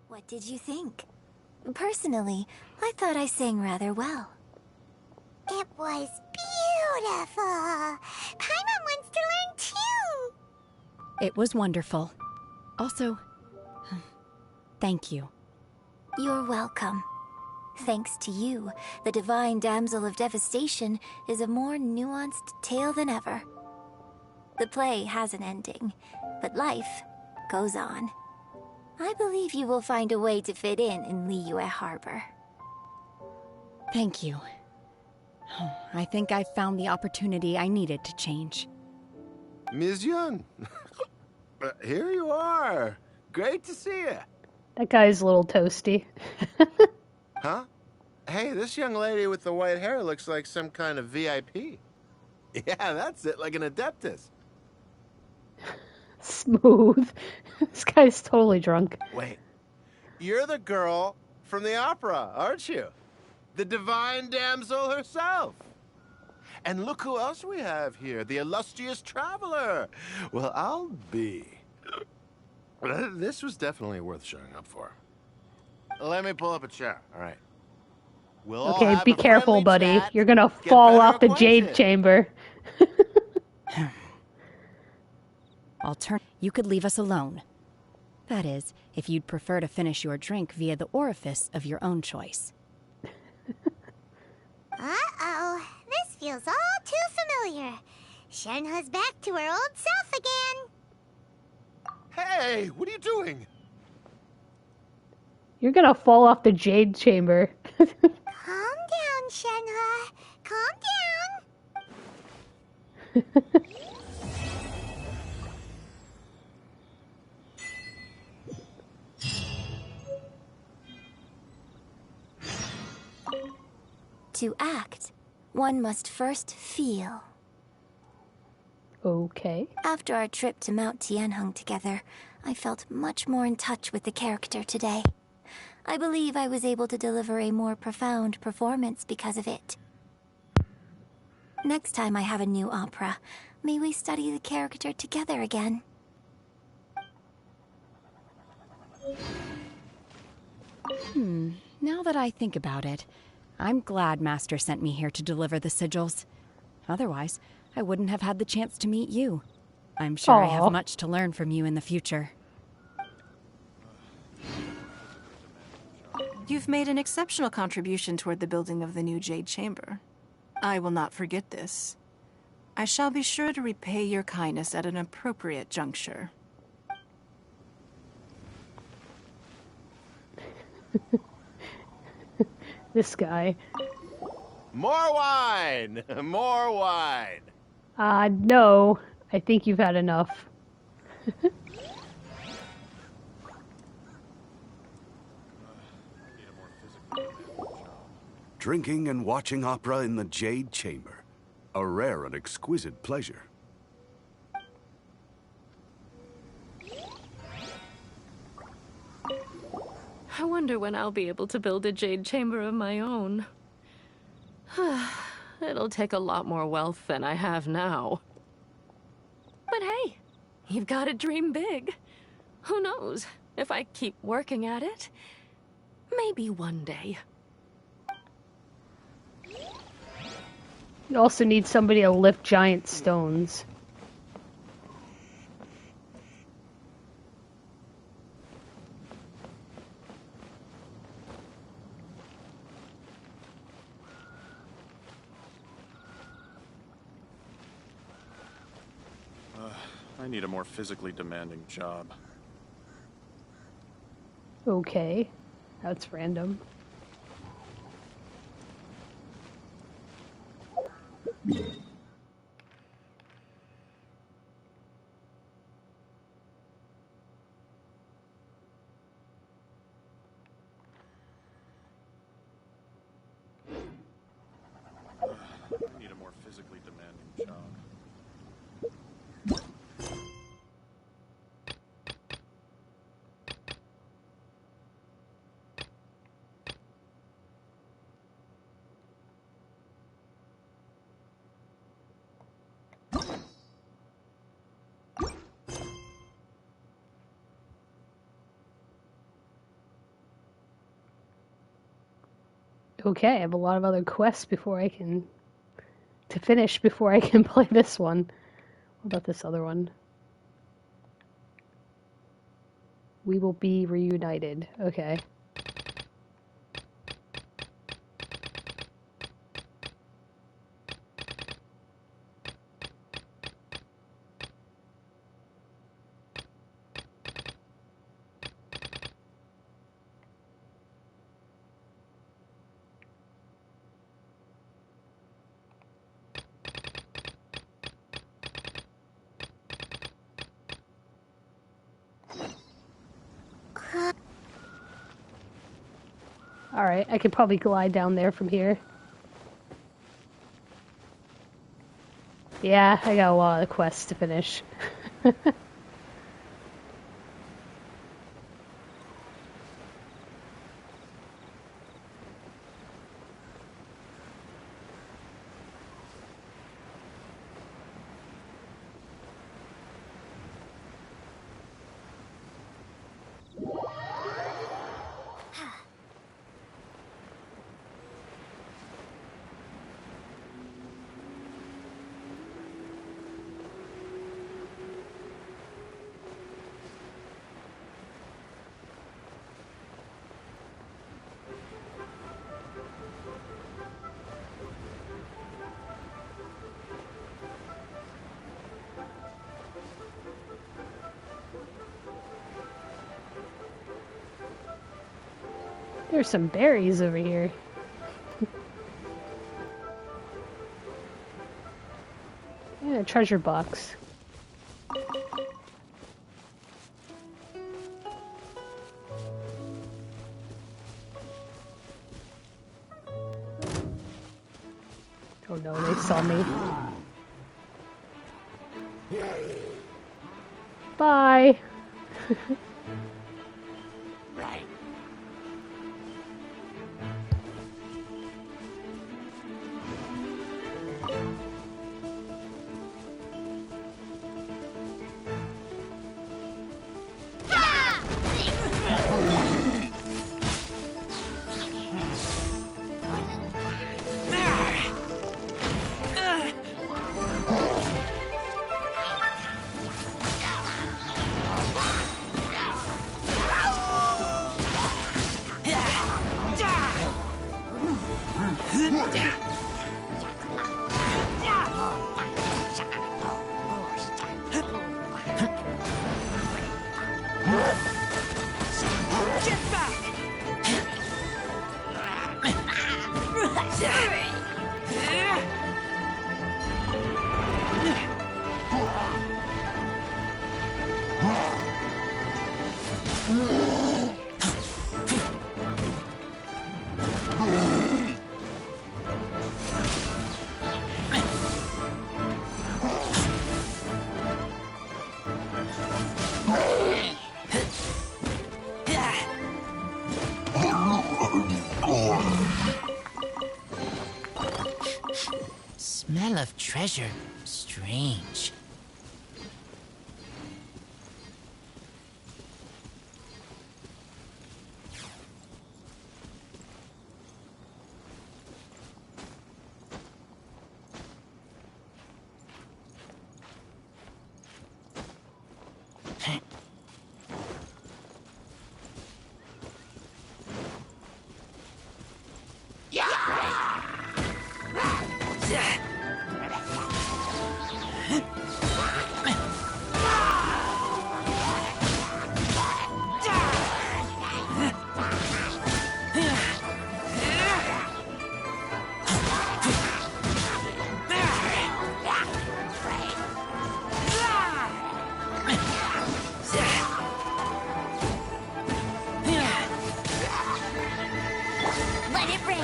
What did you think? Personally, I thought I sang rather well. It was beautiful. Paimon wants to learn too. It was wonderful. Also, thank you. You're welcome. Thanks to you, the Divine Damsel of Devastation is a more nuanced tale than ever. The play has an ending, but life goes on. I believe you will find a way to fit in Liyue Harbor. Thank you. I think I've found the opportunity I needed to change. Ms. Yun, here you are. Great to see you. That guy's a little toasty. Huh? Hey, this young lady with the white hair looks like some kind of VIP. Yeah, that's it, like an Adeptus. Smooth. This guy's totally drunk. Wait, you're the girl from the opera, aren't you? The divine damsel herself. And look who else we have here, the illustrious traveler. Well, I'll be. This was definitely worth showing up for. Let me pull up a chair, all right? We'll all Okay, have be a careful, friendly buddy. chat, You're gonna get fall better off the jade acquainted. chamber. You could leave us alone. That is, if you'd prefer to finish your drink via the orifice of your own choice. Uh-oh. This feels all too familiar. Shenhe's back to her old self again. Hey, what are you doing? You're gonna fall off the jade chamber. Calm down, Shenhe. Calm down. To act, one must first feel. Okay. After our trip to Mount Tianheng together, I felt much more in touch with the character today. I believe I was able to deliver a more profound performance because of it. Next time I have a new opera, may we study the character together again. Now that I think about it, I'm glad Master sent me here to deliver the sigils. Otherwise, I wouldn't have had the chance to meet you. I'm sure I Aw. have much to learn from you in the future. You've made an exceptional contribution toward the building of the new Jade Chamber. I will not forget this. I shall be sure to repay your kindness at an appropriate juncture. This guy. More wine! More wine! No. I think you've had enough. Drinking and watching opera in the Jade Chamber. A rare and exquisite pleasure. I wonder when I'll be able to build a jade chamber of my own. It'll take a lot more wealth than I have now. But hey, you've got to dream big. Who knows? If I keep working at it, maybe one day. You also need somebody to lift giant stones. I need a more physically demanding job. Okay. That's random. I need a more physically demanding job. Okay, I have a lot of other quests to finish before I can play this one. What about this other one? We will be reunited. Okay. Alright, I could probably glide down there from here. Yeah, I got a lot of quests to finish. There's some berries over here. Yeah, a treasure box. Oh no, they saw me. Bye! Right. Smell of treasure. Strange. Let it rain!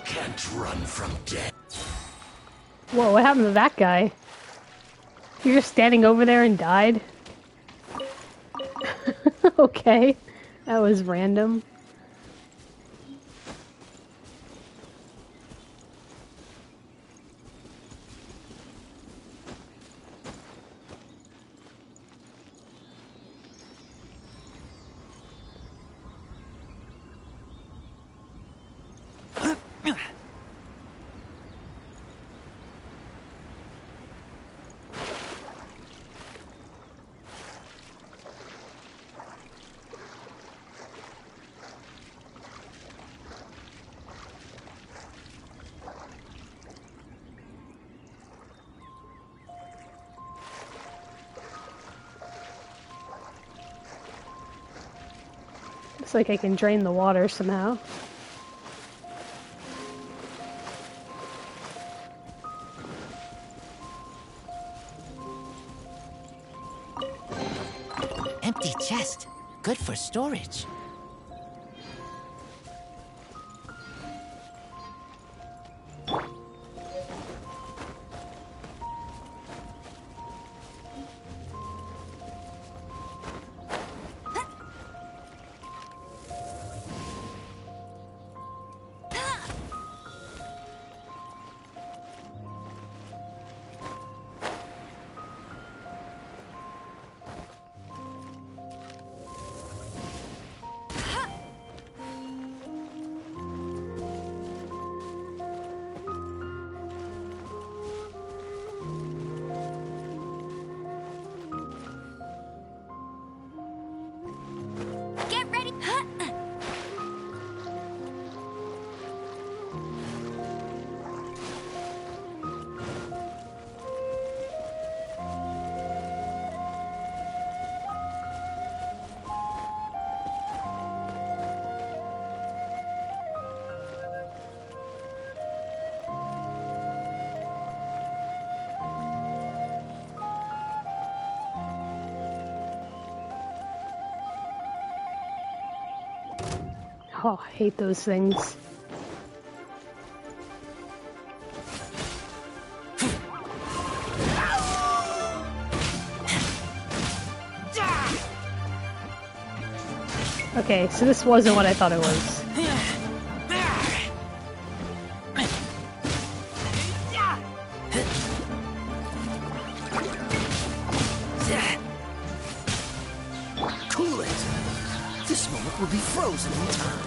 Can't run from death. Whoa, what happened to that guy? You're just standing over there and died? Okay, that was random. Looks like I can drain the water somehow. Empty chest. Good for storage. Get ready. Oh, I hate those things. Okay, so this wasn't what I thought it was. Cool it! This moment will be frozen in time.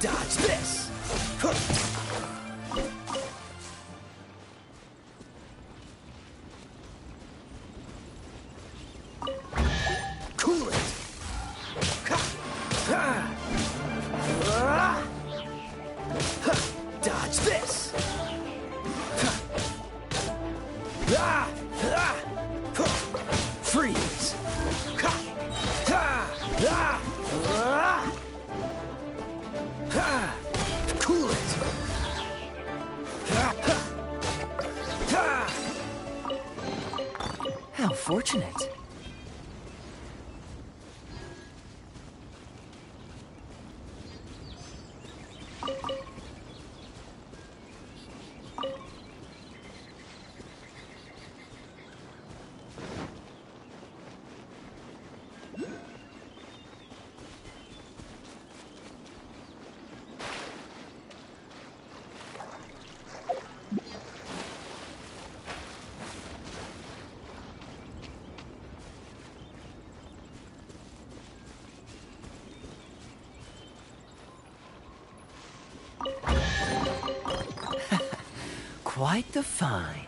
Dodge this! Cool it! Dodge this! Freeze! Cool it! How fortunate. Quite the find.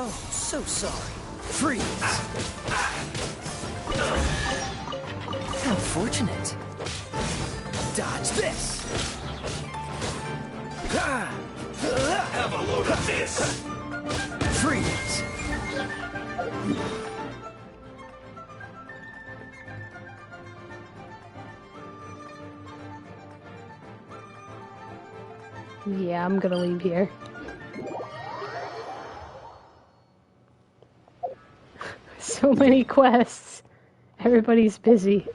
Oh, so sorry. Freeze! How fortunate. Dodge this! Have a load of this! Freeze! Yeah, I'm gonna leave here. So many quests. Everybody's busy.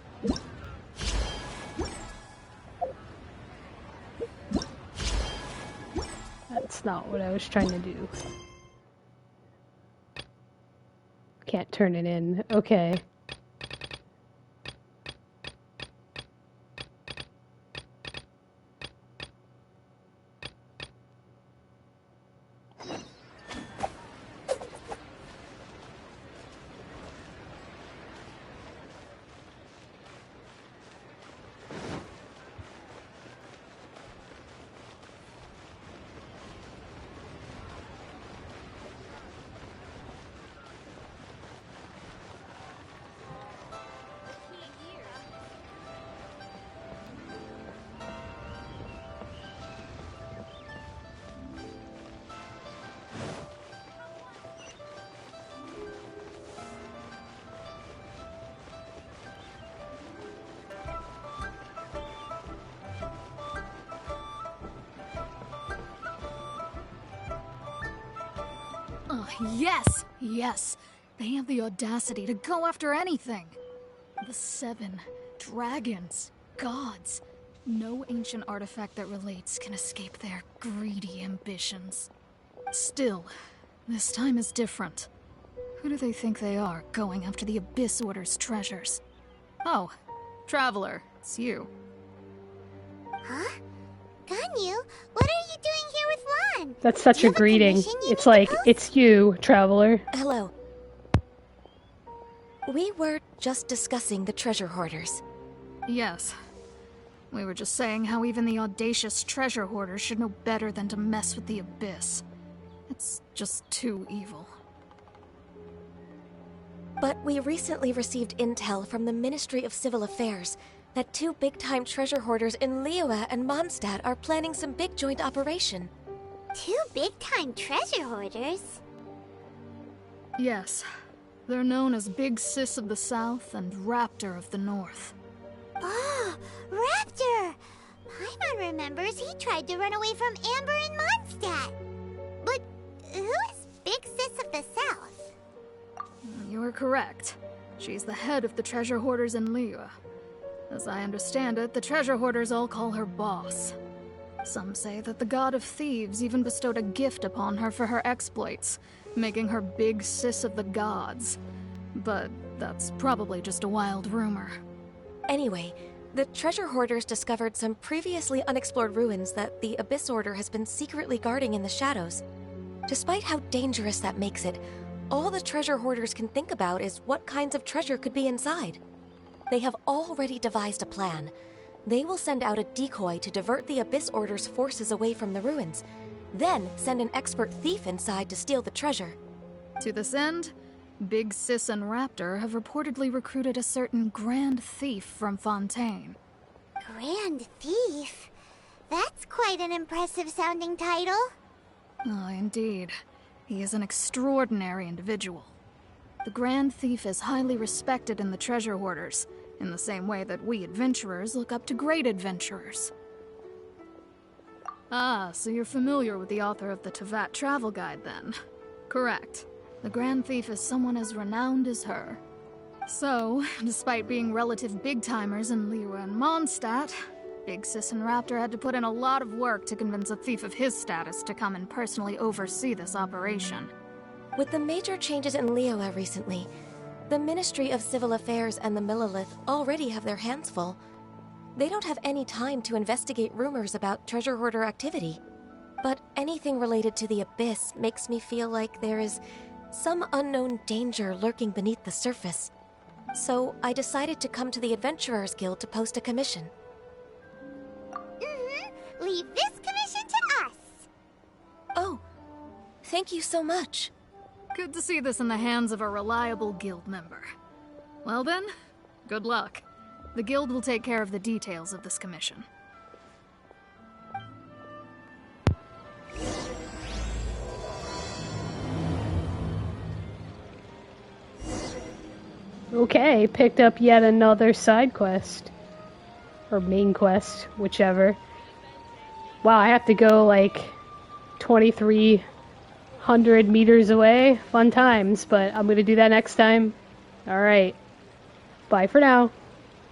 That's not what I was trying to do. Can't turn it in. Okay. Yes! Yes! They have the audacity to go after anything! The 7 dragons, gods. No ancient artifact that relates can escape their greedy ambitions. Still, this time is different. Who do they think they are, going after the Abyss Order's treasures? Oh, Traveler, it's you. Huh? Ganyu, what are you doing here with Lan? That's such a greeting. It's like, it's you, Traveler. Hello. We were just discussing the treasure hoarders. Yes. We were just saying how even the audacious treasure hoarders should know better than to mess with the Abyss. It's just too evil. But we recently received intel from the Ministry of Civil Affairs that 2 big-time treasure hoarders in Liyue and Mondstadt are planning some big joint operation. 2 big-time treasure hoarders? Yes. They're known as Big Sis of the South and Raptor of the North. Oh, Raptor! Paimon remembers he tried to run away from Amber in Mondstadt. But who is Big Sis of the South? You are correct. She's the head of the treasure hoarders in Liyue. As I understand it, the treasure hoarders all call her boss. Some say that the god of thieves even bestowed a gift upon her for her exploits, making her Big Sis of the gods. But that's probably just a wild rumor. Anyway, the treasure hoarders discovered some previously unexplored ruins that the Abyss Order has been secretly guarding in the shadows. Despite how dangerous that makes it, all the treasure hoarders can think about is what kinds of treasure could be inside. They have already devised a plan. They will send out a decoy to divert the Abyss Order's forces away from the ruins, then send an expert thief inside to steal the treasure. To this end, Big Sis and Raptor have reportedly recruited a certain Grand Thief from Fontaine. Grand Thief? That's quite an impressive sounding title. Oh, indeed. He is an extraordinary individual. The Grand Thief is highly respected in the treasure hoarders, in the same way that we adventurers look up to great adventurers. Ah, so you're familiar with the author of the Tevat Travel Guide, then? Correct. The Grand Thief is someone as renowned as her. So, despite being relative big-timers in Liyue and Mondstadt, Big Sis and Raptor had to put in a lot of work to convince a thief of his status to come and personally oversee this operation. With the major changes in Liyue recently, the Ministry of Civil Affairs and the Millelith already have their hands full. They don't have any time to investigate rumors about treasure hoarder activity. But anything related to the Abyss makes me feel like there is some unknown danger lurking beneath the surface. So I decided to come to the Adventurers Guild to post a commission. Leave this commission to us. Oh, thank you so much. Good to see this in the hands of a reliable guild member. Well then, good luck. The guild will take care of the details of this commission. Okay, picked up yet another side quest. Or main quest, whichever. Wow, I have to go like 2,300 meters away. Fun times, but I'm gonna do that next time. Alright. Bye for now.